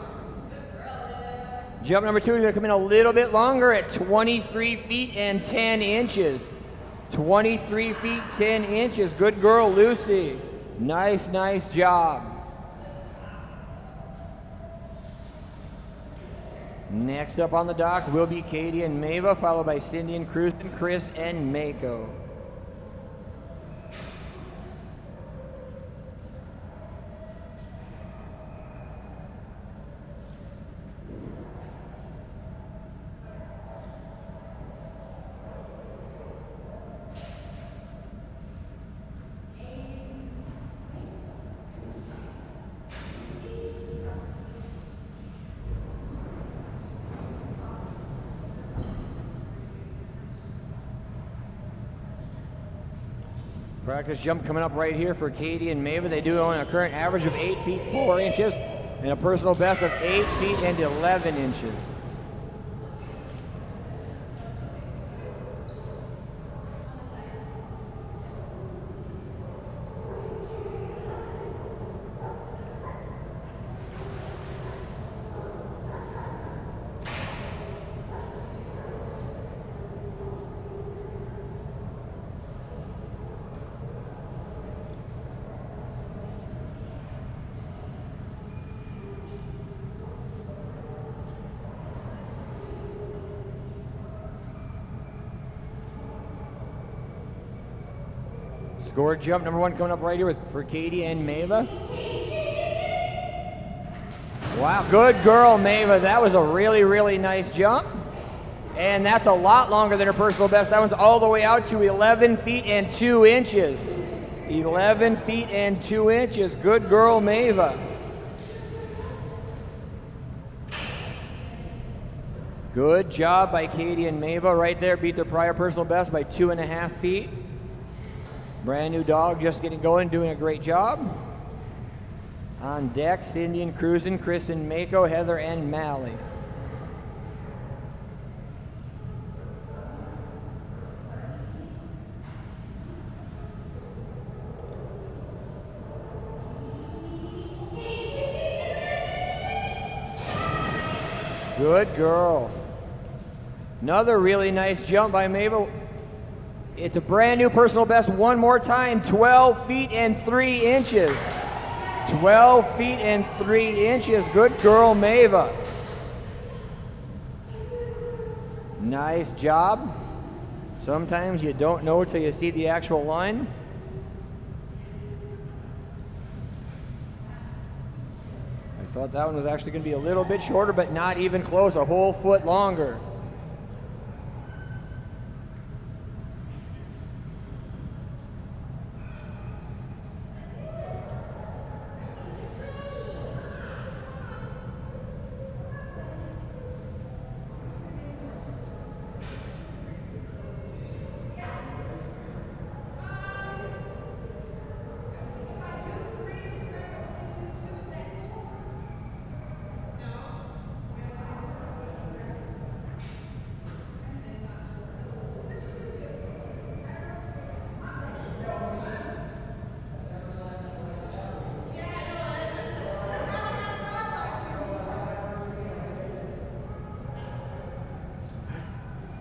Jump number 2 is going to come in a little bit longer at 23 feet and 10 inches. 23 feet, 10 inches. Good girl, Lucy. Nice, nice job. Next up on the dock will be Katie and Mava, followed by Cindy and Cruzen, Chris and Mako. Practice jump coming up right here for Katie and Mava. They do own a current average of 8 feet 4 inches and a personal best of 8 feet and 11 inches. Score jump number 1 coming up right here for Katie and Mava. Wow, good girl, Mava. That was a really, really nice jump. And that's a lot longer than her personal best. That one's all the way out to 11 feet and 2 inches. 11 feet and 2 inches. Good girl, Mava. Good job by Katie and Mava right there. Beat their prior personal best by 2.5 feet. Brand new dog just getting going, doing a great job. On deck, Cindy and Cruzen, Chris and Mako, Heather and Mally. Good girl. Another really nice jump by Mabel. It's a brand new personal best one more time, 12 feet and 3 inches. 12 feet and 3 inches. Good girl, Mava. Nice job. Sometimes you don't know till you see the actual line. I thought that one was actually going to be a little bit shorter, but not even close, a whole foot longer.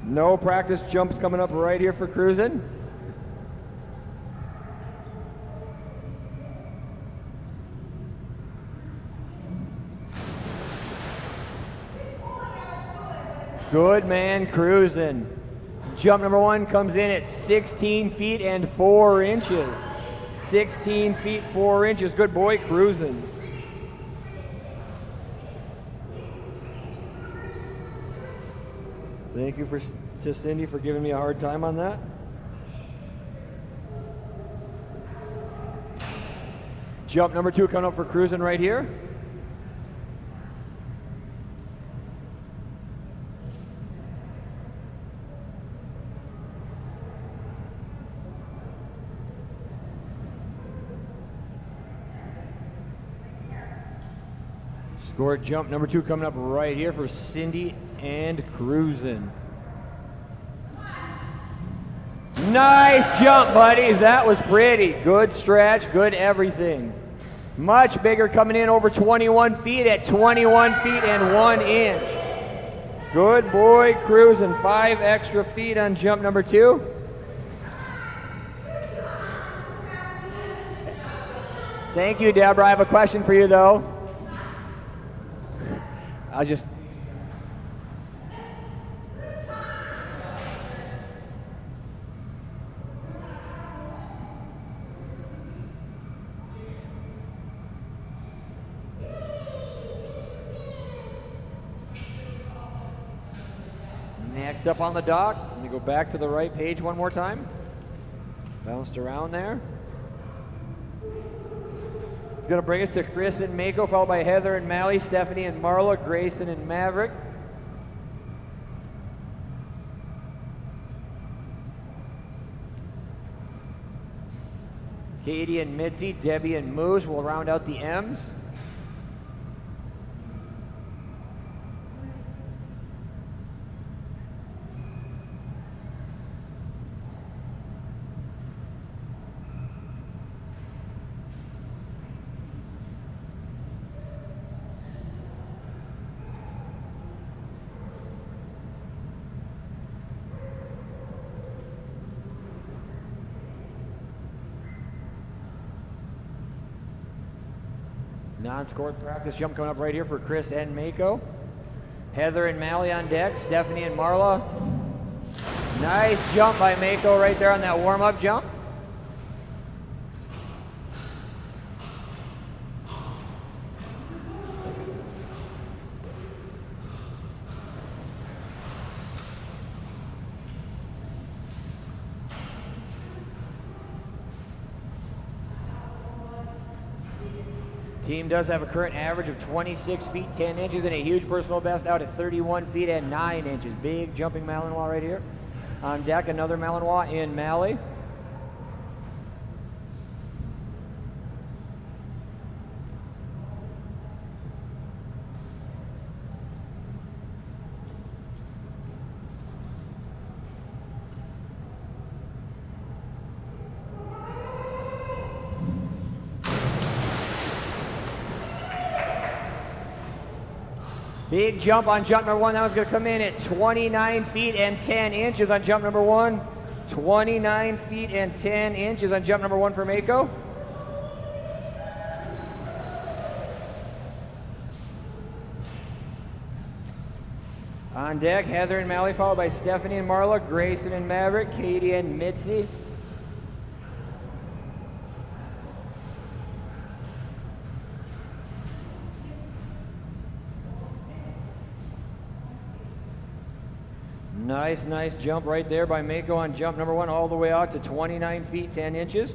No practice jumps coming up right here for Cruzen. Good man, Cruzen. Jump number 1 comes in at 16 feet and 4 inches. 16 feet 4 inches. Good boy, Cruzen. Thank you to Cindy for giving me a hard time on that. Jump number 2 coming up for Cruzen right here. Score jump number 2 coming up right here for Cindy and Cruzen. Nice jump, buddy. That was pretty. Good stretch, good everything. Much bigger coming in over 21 feet at 21 feet and 1 inch. Good boy, Cruzen. 5 extra feet on jump number 2. Thank you, Deborah. I have a question for you, though. Next up on the dock, let me go back to the right page one more time. Bounced around there. It's going to bring us to Chris and Mako, followed by Heather and Mally, Stephanie and Marla, Grayson and Maverick. Katie and Mitzi, Debbie and Moose will round out the M's. Non-scored practice jump coming up right here for Chris and Mako. Heather and Mally on deck, Stephanie and Marla. Nice jump by Mako right there on that warm-up jump. Team does have a current average of 26 feet 10 inches and a huge personal best out at 31 feet and 9 inches. Big jumping Malinois right here. On deck, another Malinois in Mally. Big jump on jump number one. That one's going to come in at 29 feet and 10 inches on jump number one. 29 feet and 10 inches on jump number one for Mako. On deck, Heather and Mally, followed by Stephanie and Marla, Grayson and Maverick, Katie and Mitzi. Nice jump right there by Mako on jump number one, all the way out to 29 feet 10 inches.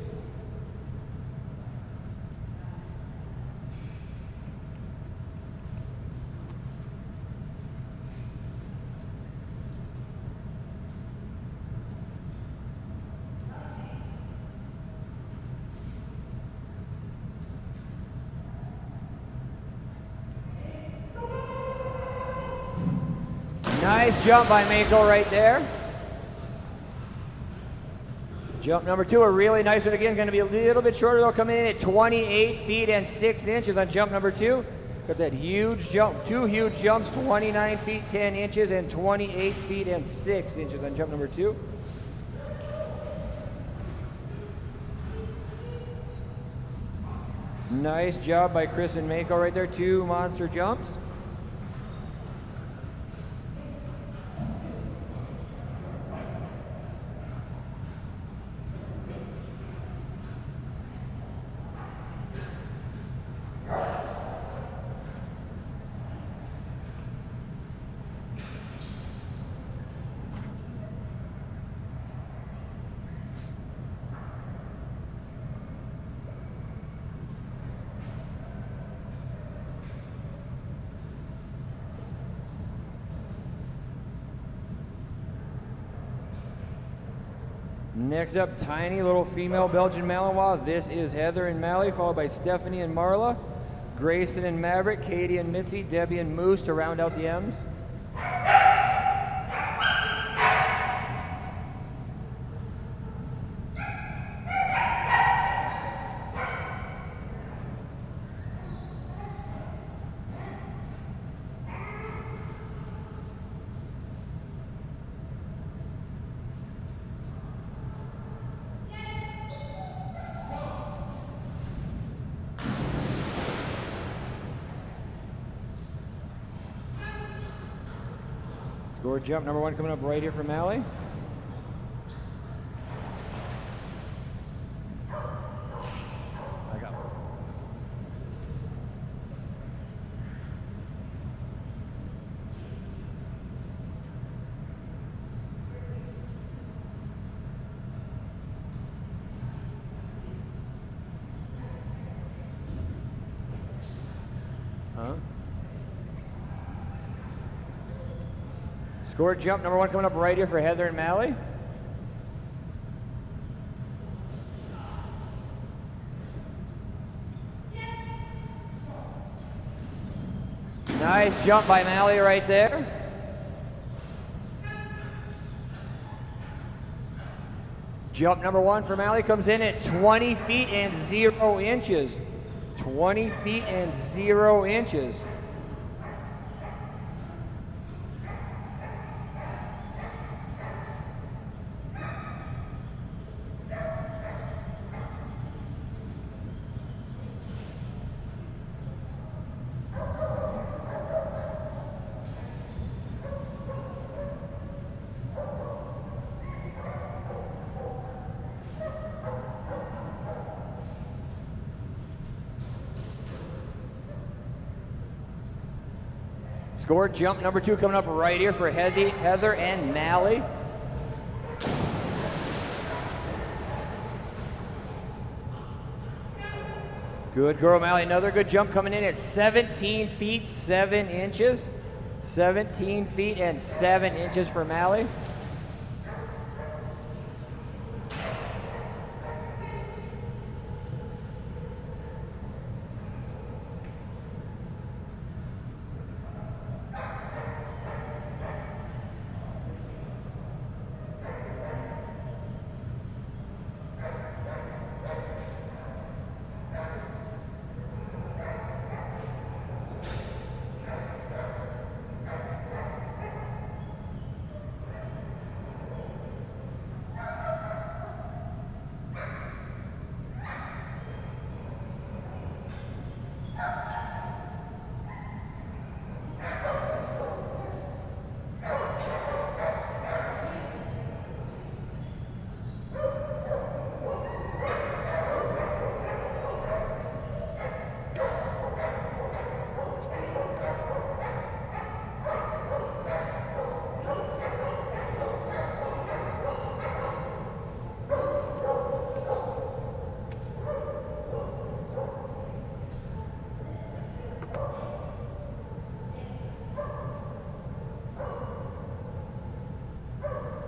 Nice jump by Mako right there. Jump number two, a really nice one again. Going to be a little bit shorter though, coming in at 28 feet and 6 inches on jump number two. Got that huge jump, two huge jumps, 29 feet 10 inches and 28 feet and 6 inches on jump number two. Nice job by Chris and Mako right there, two monster jumps. Next up, tiny little female Belgian Malinois. This is Heather and Mally, followed by Stephanie and Marla, Grayson and Maverick, Katie and Mitzi, Debbie and Moose to round out the M's. Score jump number one coming up right here from Mally. Scored jump number 1 coming up right here for Heather and Mally. Nice jump by Mally right there. Jump number 1 for Mally comes in at 20 feet and 0 inches. 20 feet and 0 inches. Scored jump number 2 coming up right here for Heather and Mally. Good girl, Mally. Another good jump coming in at 17 feet 7 inches. 17 feet and 7 inches for Mally.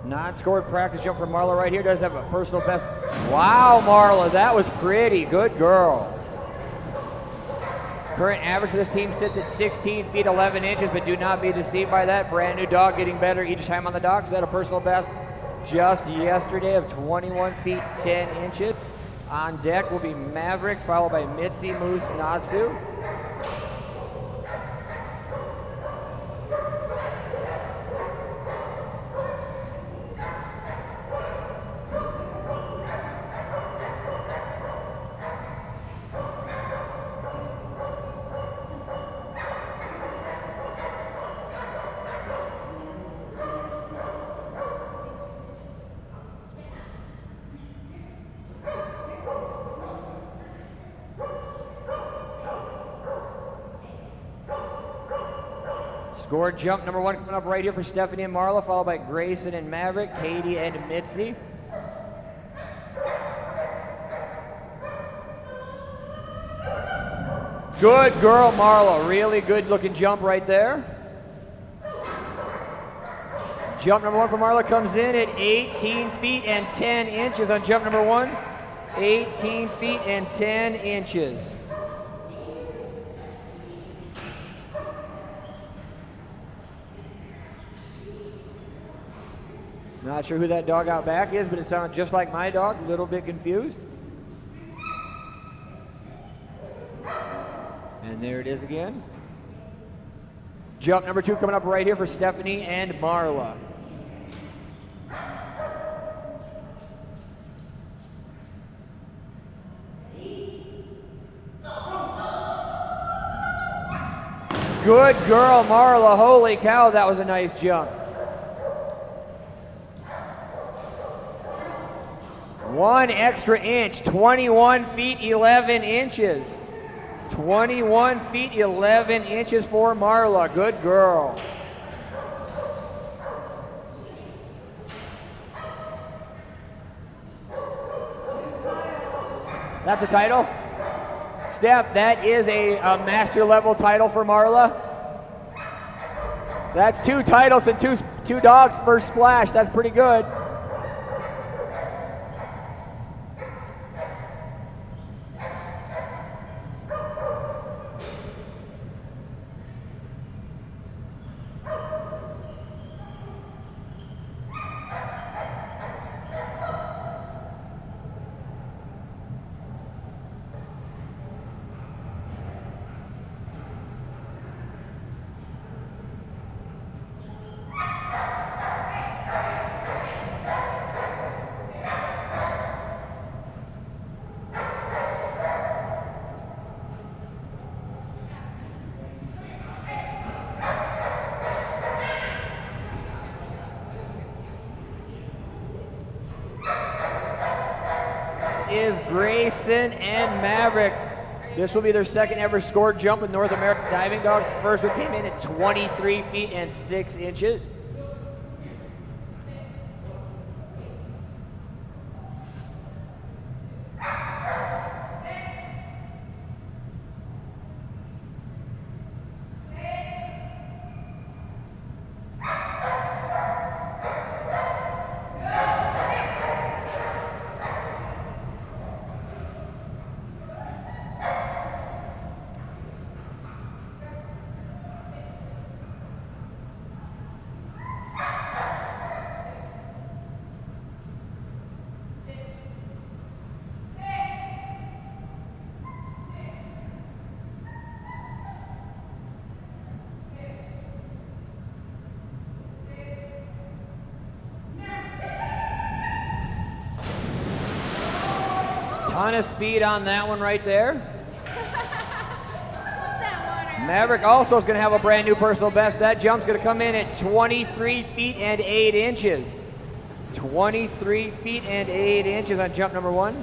Non-scored practice jump for Marla right here. Does have a personal best. Wow, Marla, that was pretty. Good girl. Current average for this team sits at 16 feet 11 inches, but do not be deceived by that. Brand new dog getting better each time on the dog. Set a personal best just yesterday of 21 feet 10 inches. On deck will be Maverick, followed by Mitzi, Moose, Natsu. Scored jump number 1 coming up right here for Stephanie and Marla, followed by Grayson and Maverick, Katie and Mitzi. Good girl, Marla. Really good looking jump right there. Jump number 1 for Marla comes in at 18 feet and 10 inches on jump number 1. 18 feet and 10 inches. Not sure who that dog out back is, but it sounded just like my dog, a little bit confused. And there it is again. Jump number 2 coming up right here for Stephanie and Marla. Good girl, Marla. Holy cow, that was a nice jump. 1 extra inch, 21 feet 11 inches. 21 feet 11 inches for Marla. Good girl. That's a title. Steph, that is a master level title for Marla. That's 2 titles and two dogs first splash. That's pretty good. Is Grayson and Maverick. This will be their second ever scored jump with North American Diving Dogs. First one came in at 23 feet and 6 inches. Ton of speed on that one right there. Maverick also is going to have a brand new personal best. That jump's going to come in at 23 feet and 8 inches. 23 feet and 8 inches on jump number 1.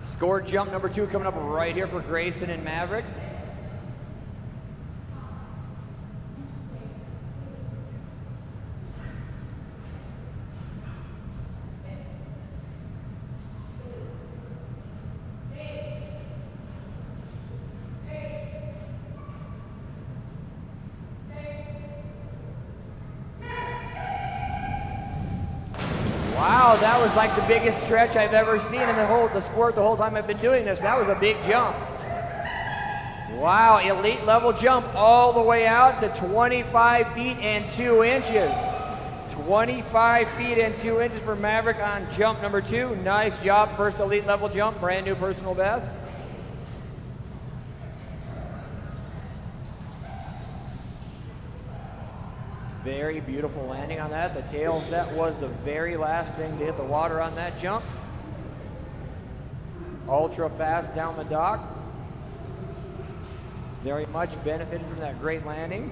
Scored jump number 2 coming up right here for Grayson and Maverick. Wow, that was like the biggest stretch I've ever seen in the sport the whole time I've been doing this. That was a big jump. Wow, elite level jump all the way out to 25 feet and 2 inches. 25 feet and 2 inches for Maverick on jump number 2. Nice job, first elite level jump, brand new personal best. Very beautiful landing on that. The tail set was the very last thing to hit the water on that jump. Ultra fast down the dock. Very much benefited from that great landing.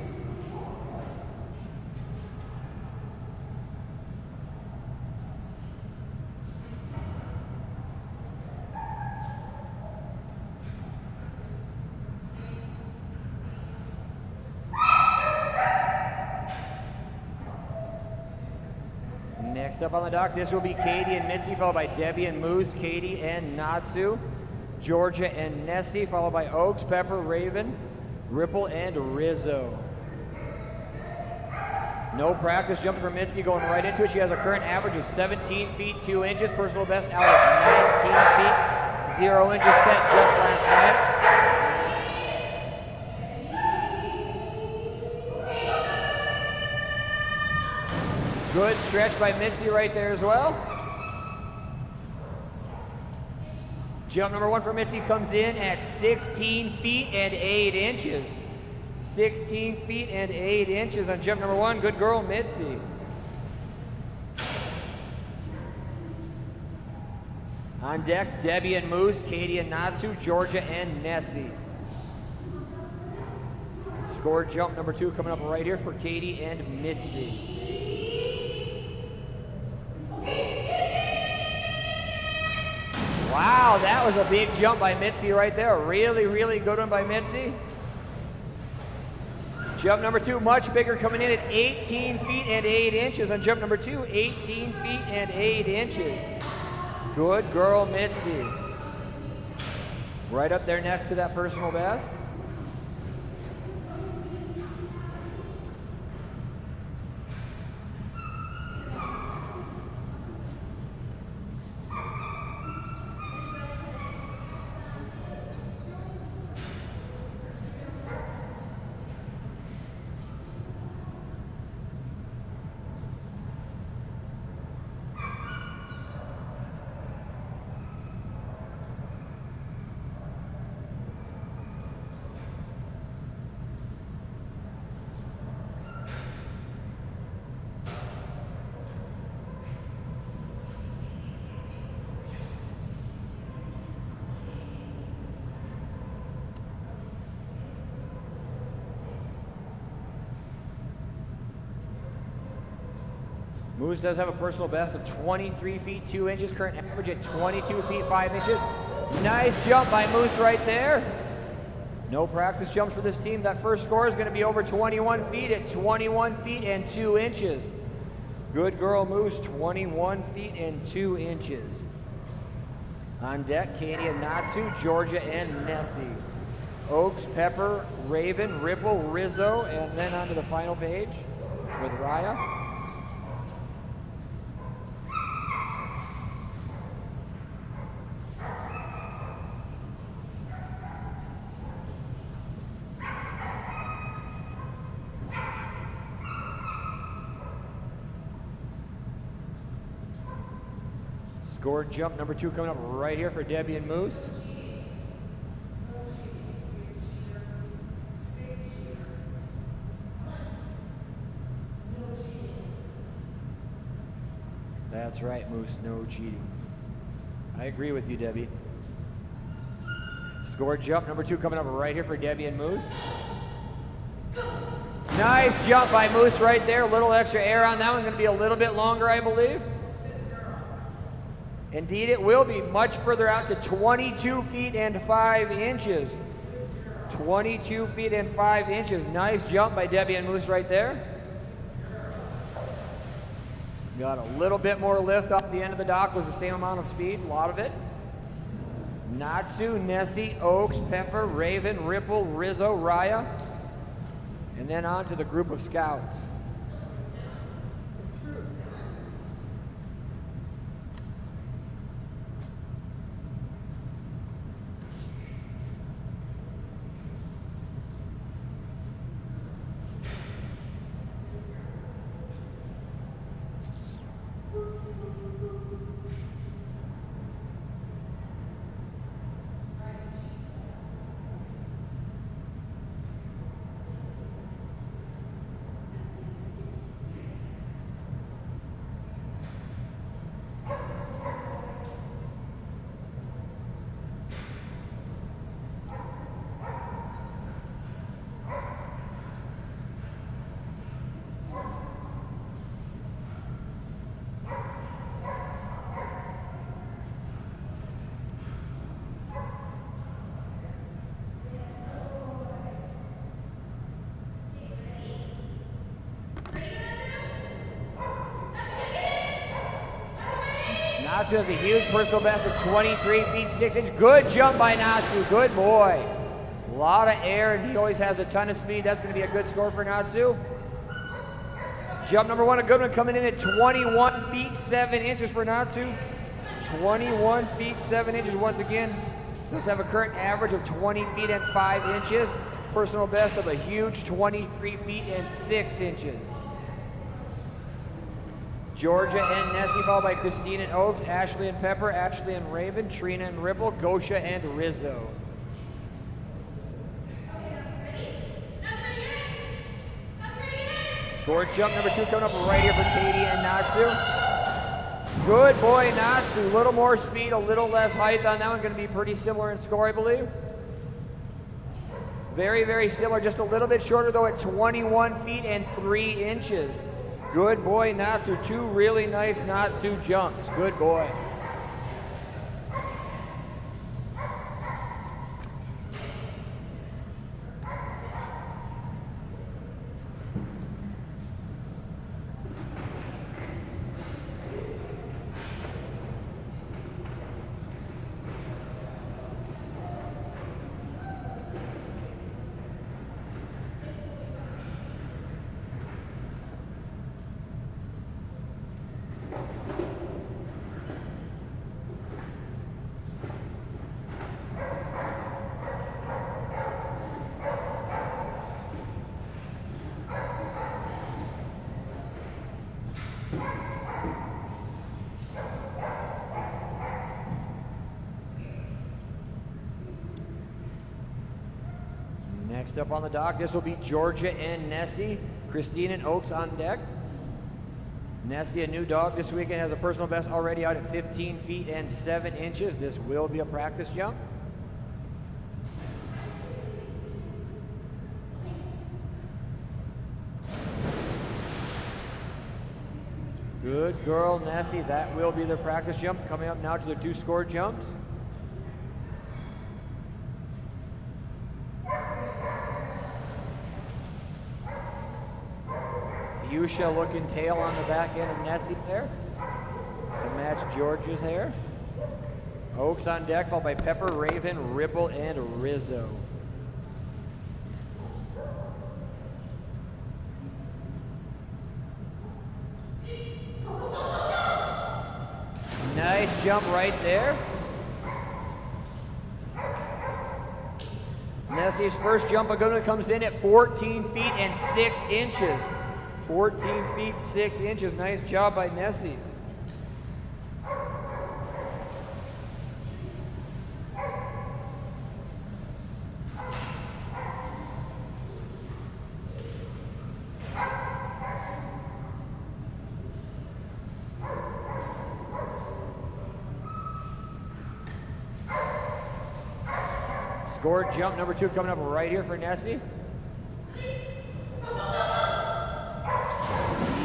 Next up on the dock, this will be Katie and Mitzi, followed by Debbie and Moose, Katie and Natsu, Georgia and Nessie, followed by Oaks, Pepper, Raven, Ripple, and Rizzo. No practice jump for Mitzi, going right into it. She has a current average of 17 feet 2 inches, personal best out of 19 feet 0 inches set just last night. Good stretch by Mitzi right there as well. Jump number 1 for Mitzi comes in at 16 feet and 8 inches. 16 feet and 8 inches on jump number 1. Good girl, Mitzi. On deck, Debbie and Moose, Katie and Natsu, Georgia and Nessie. Score jump number 2 coming up right here for Katie and Mitzi. Wow, that was a big jump by Mitzi right there. Really, really good one by Mitzi. Jump number 2, much bigger, coming in at 18 feet and 8 inches on jump number 2. 18 feet and 8 inches. Good girl, Mitzi. Right up there next to that personal best. Moose does have a personal best of 23 feet 2 inches, current average at 22 feet 5 inches. Nice jump by Moose right there. No practice jumps for this team. That first score is going to be over 21 feet at 21 feet and 2 inches. Good girl, Moose, 21 feet and 2 inches. On deck, Katie and Natsu, Georgia and Nessie. Oaks, Pepper, Raven, Ripple, Rizzo, and then onto the final page with Raya. Score jump number 2 coming up right here for Debbie and Moose. That's right, Moose, no cheating. I agree with you, Debbie. Score jump number 2 coming up right here for Debbie and Moose. Nice jump by Moose right there. A little extra air on that one. Going to be a little bit longer, I believe. Indeed, it will be much further out to 22 feet and 5 inches. 22 feet and 5 inches. Nice jump by Debbie and Moose right there. Got a little bit more lift off the end of the dock with the same amount of speed, a lot of it. Natsu, Nessie, Oaks, Pepper, Raven, Ripple, Rizzo, Raya. And then on to the group of scouts. Natsu has a huge personal best of 23 feet 6 inches. Good jump by Natsu, good boy. A lot of air, and he always has a ton of speed. That's going to be a good score for Natsu. Jump number 1, a good one, coming in at 21 feet 7 inches for Natsu. 21 feet 7 inches once again. Does have a current average of 20 feet and 5 inches. Personal best of a huge 23 feet and 6 inches. Georgia and Nessie, followed by Christine and Oaks, Ashley and Pepper, Ashley and Raven, Trina and Ripple, Gosha and Rizzo. Score jump number 2 coming up right here for Katie and Natsu. Good boy, Natsu. A little more speed, a little less height on that one. Going to be pretty similar in score, I believe. Very, very similar. Just a little bit shorter, though, at 21 feet and 3 inches. Good boy, Natsu. 2 really nice Natsu jumps. Good boy. Next up on the dock, this will be Georgia and Nessie. Christine and Oaks on deck. Nessie, a new dog this weekend, has a personal best already out at 15 feet and 7 inches. This will be a practice jump. Good girl, Nessie. That will be their practice jump. Coming up now to their 2 score jumps. Fuchsia looking tail on the back end of Nessie there to match George's hair. Oaks on deck, followed by Pepper, Raven, Ripple, and Rizzo. Nice jump right there. Nessie's first jump comes in at 14 feet and 6 inches. 14 feet, 6 inches. Nice job by Nessie. Score jump number 2 coming up right here for Nessie.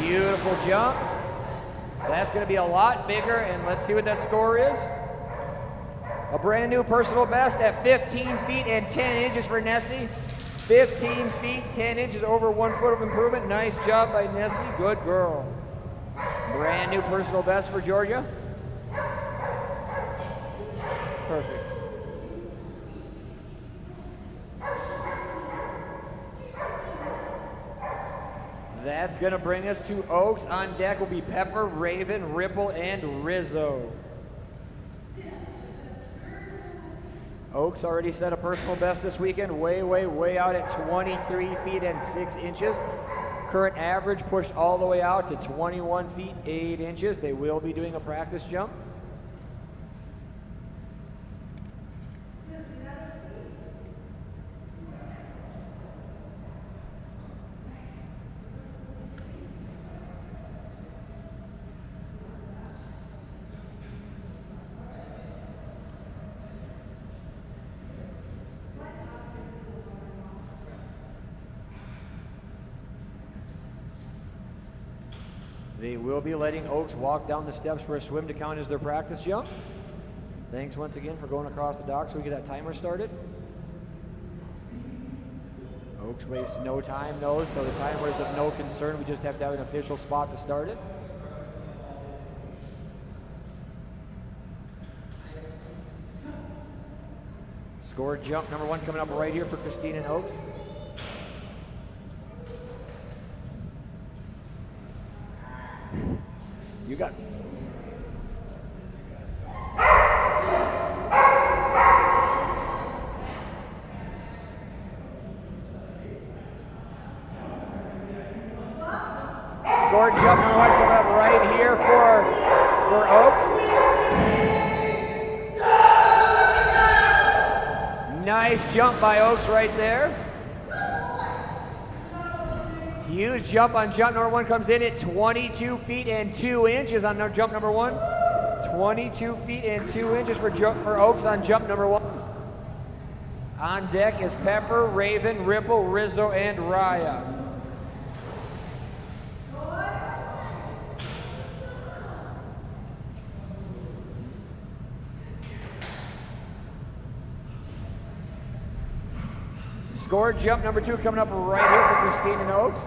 Beautiful jump. That's going to be a lot bigger, and let's see what that score is. A brand new personal best at 15 feet and 10 inches for Nessie. 15 feet, 10 inches, over 1 foot of improvement. Nice job by Nessie. Good girl. Brand new personal best for Georgia. Perfect. That's going to bring us to Oaks. On deck will be Pepper, Raven, Ripple, and Rizzo. Oaks already set a personal best this weekend, way out at 23 feet and 6 inches. Current average pushed all the way out to 21 feet, 8 inches. They will be doing a practice jump. They will be letting Oaks walk down the steps for a swim to count as their practice jump. Thanks once again for going across the dock so we get that timer started. Oaks wastes no time, so the timer is of no concern. We just have to have an official spot to start it. Score jump number 1 coming up right here for Christine and Oaks. You got it. Score jump number 1 coming up right here Nice jump by Oaks right there. Huge jump on jump number 1, comes in at 22 feet and 2 inches on jump number 1. 22 feet and 2 inches for Oaks on jump number 1. On deck is Pepper, Raven, Ripple, Rizzo, and Raya. Scored jump number 2 coming up right here for Christine and Oaks.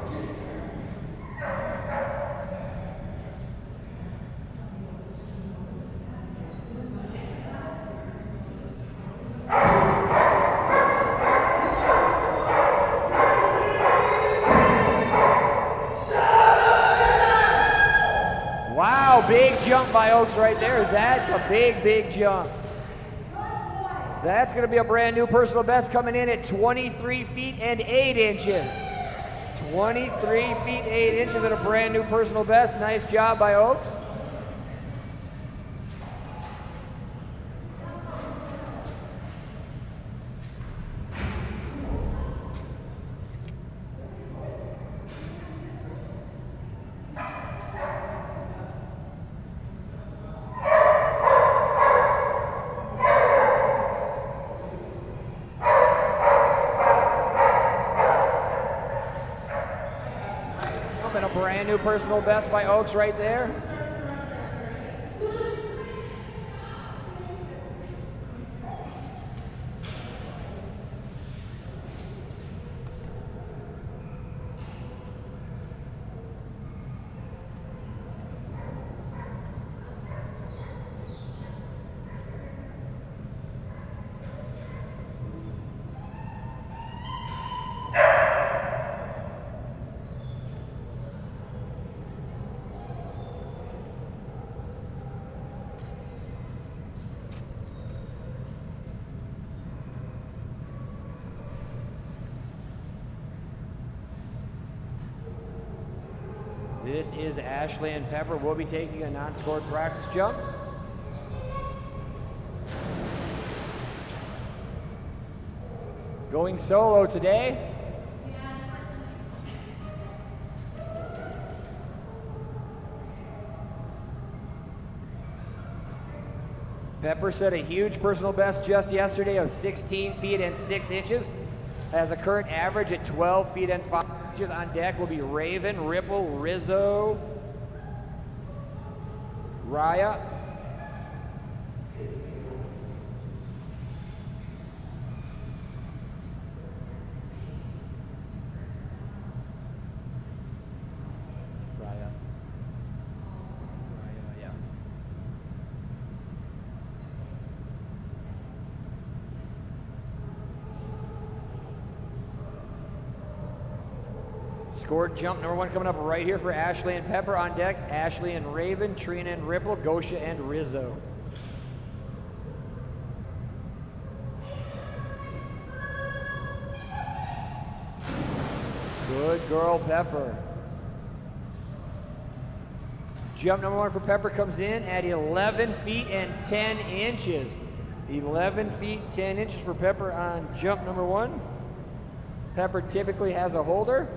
Wow, big jump by Oaks right there. That's a big, big jump. That's going to be a brand new personal best coming in at 23 feet and 8 inches. 23 feet 8 inches and a brand new personal best. Nice job by Oaks. And a brand new personal best by Oaks right there. This is Ashley and Pepper. We'll be taking a non-scored practice jump. Going solo today. Pepper set a huge personal best just yesterday of 16 feet and 6 inches. Has a current average at 12 feet and 5 inches. On deck will be Raven, Ripple, Rizzo, Raya. Yeah. Scored jump number 1 coming up right here for Ashley and Pepper. On deck, Ashley and Raven, Trina and Ripple, Gosha and Rizzo. Good girl, Pepper. Jump number 1 for Pepper comes in at 11 feet and 10 inches. 11 feet, 10 inches for Pepper on jump number 1. Pepper typically has a holder.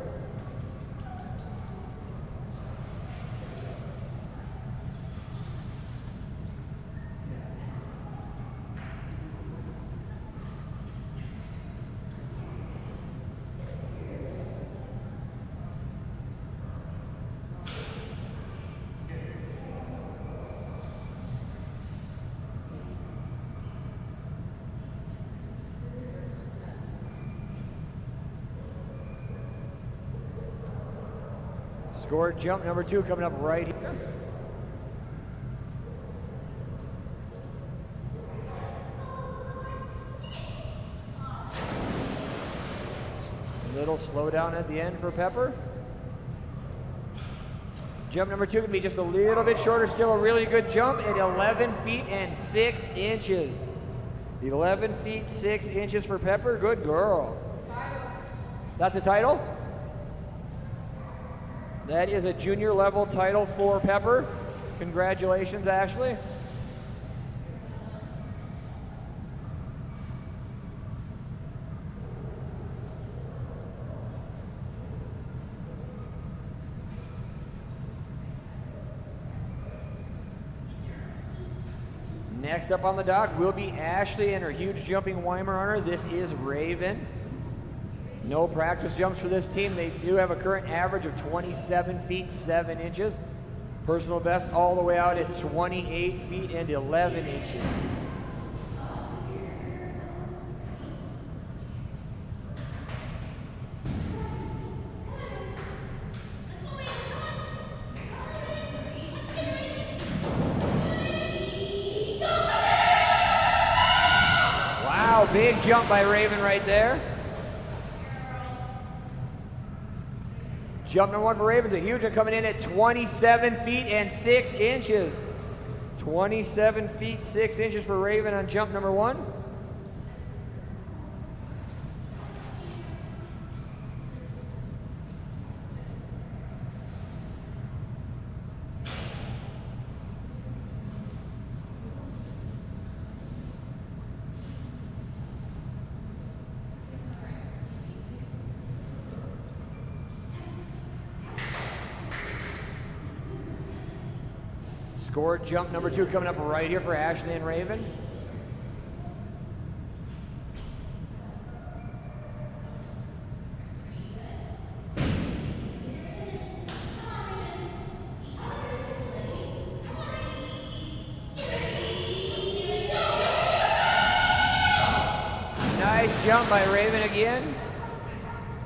Scored jump number 2 coming up right here. Little slowdown at the end for Pepper. Jump number 2 can be just a little bit shorter, still a really good jump at 11 feet and 6 inches. 11 feet 6 inches for Pepper, good girl. That's a title? That is a junior level title for Pepper. Congratulations, Ashley. Next up on the dock will be Ashley and her huge jumping Weimaraner. This is Raven. No practice jumps for this team. They do have a current average of 27 feet 7 inches. Personal best all the way out at 28 feet and 11 inches. Wow, big jump by Raven right there. Jump number 1 for Raven, a huge one coming in at 27 feet and 6 inches. 27 feet 6 inches for Raven on jump number 1. Scored jump number 2 coming up right here for Ashley and Raven. Nice jump by Raven again.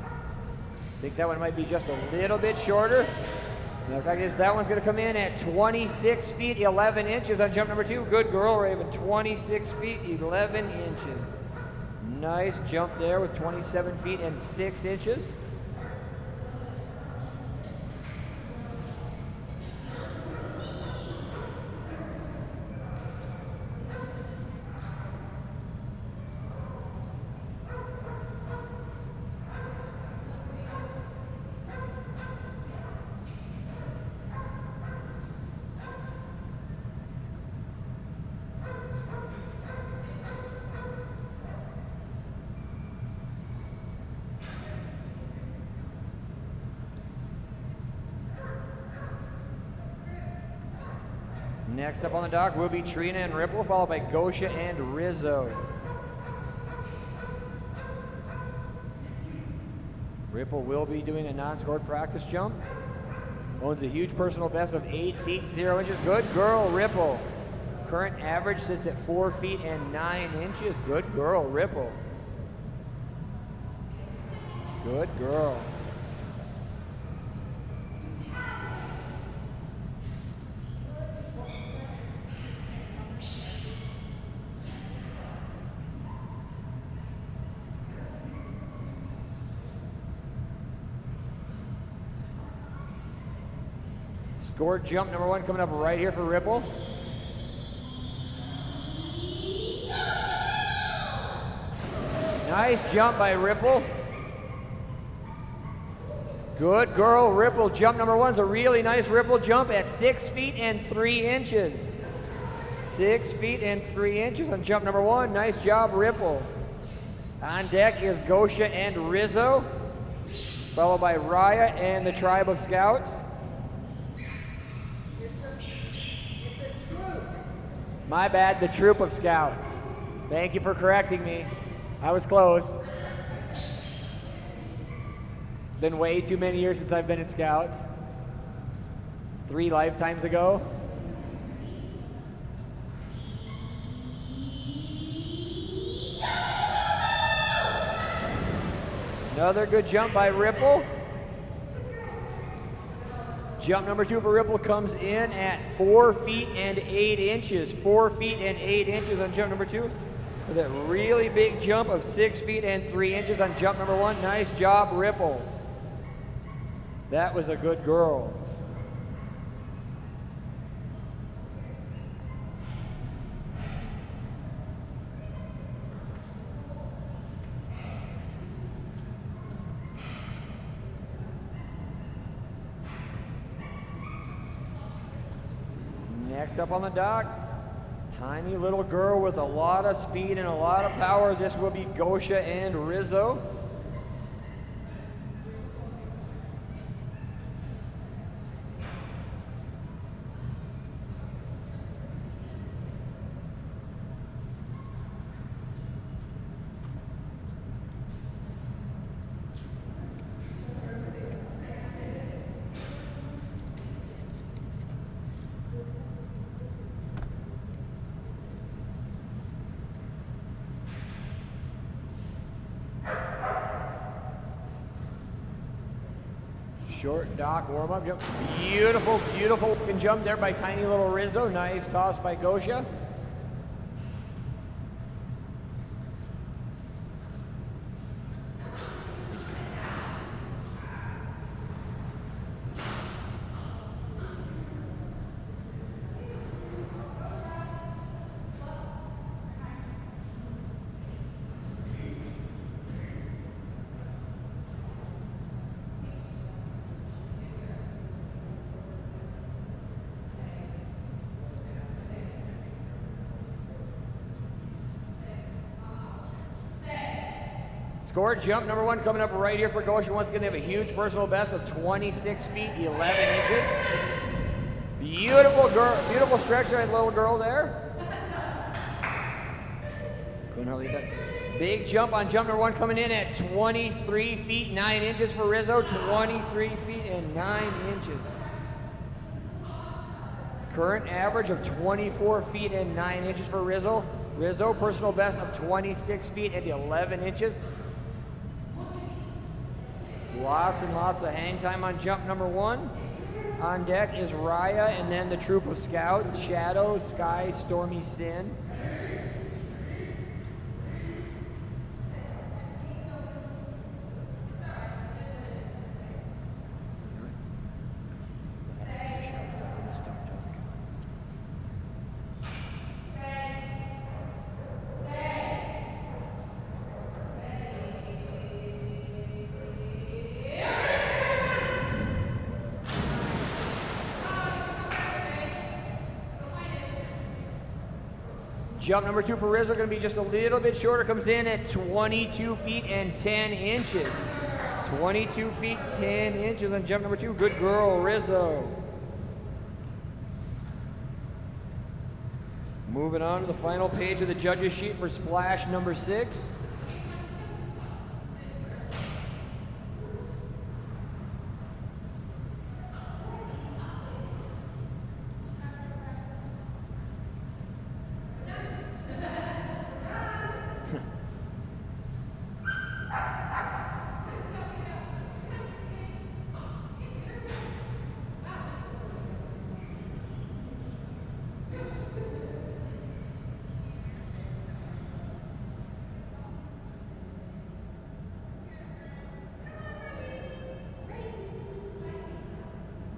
I think that one might be just a little bit shorter. The fact is that one's going to come in at 26 feet 11 inches on jump number 2. Good girl, Raven. 26 feet 11 inches. Nice jump there with 27 feet and 6 inches. Next up on the dock will be Trina and Ripple, followed by Gosha and Rizzo. Ripple will be doing a non-scored practice jump. Owns a huge personal best of 8 feet 0 inches. Good girl, Ripple. Current average sits at 4 feet and 9 inches. Good girl, Ripple. Good girl. Scored jump number 1 coming up right here for Ripple. Nice jump by Ripple. Good girl, Ripple. Jump number 1's a really nice Ripple jump at 6 feet and 3 inches. 6 feet and 3 inches on jump number 1. Nice job, Ripple. On deck is Gosha and Rizzo, followed by Raya and the Tribe of Scouts. My bad, the Troop of Scouts. Thank you for correcting me. I was close. Been way too many years since I've been in Scouts. 3 lifetimes ago. Another good jump by Ripple. Jump number 2 for Ripple comes in at 4 feet and 8 inches. 4 feet and 8 inches on jump number 2. With a really big jump of 6 feet and 3 inches on jump number 1. Nice job, Ripple. That was a good girl. Next up on the dock, tiny little girl with a lot of speed and a lot of power. This will be Gosha and Rizzo. Short dock warm-up jump. Beautiful, beautiful looking jump there by tiny little Rizzo. Nice toss by Gosha. Score jump number 1 coming up right here for Gosha. Once again, they have a huge personal best of 26 feet, 11 inches. Beautiful girl, beautiful stretch there, little girl there. Couldn't hardly get that. Big jump on jump number 1 coming in at 23 feet, 9 inches for Rizzo. 23 feet and 9 inches. Current average of 24 feet and 9 inches for Rizzo. Rizzo, personal best of 26 feet and 11 inches. Lots and lots of hang time on jump number 1. On deck is Raya and then the troop of scouts, Shadow, Sky, Stormy, Sin. Jump number 2 for Rizzo, going to be just a little bit shorter. Comes in at 22 feet and 10 inches. 22 feet, 10 inches on jump number 2. Good girl, Rizzo. Moving on to the final page of the judges sheet for splash number 6.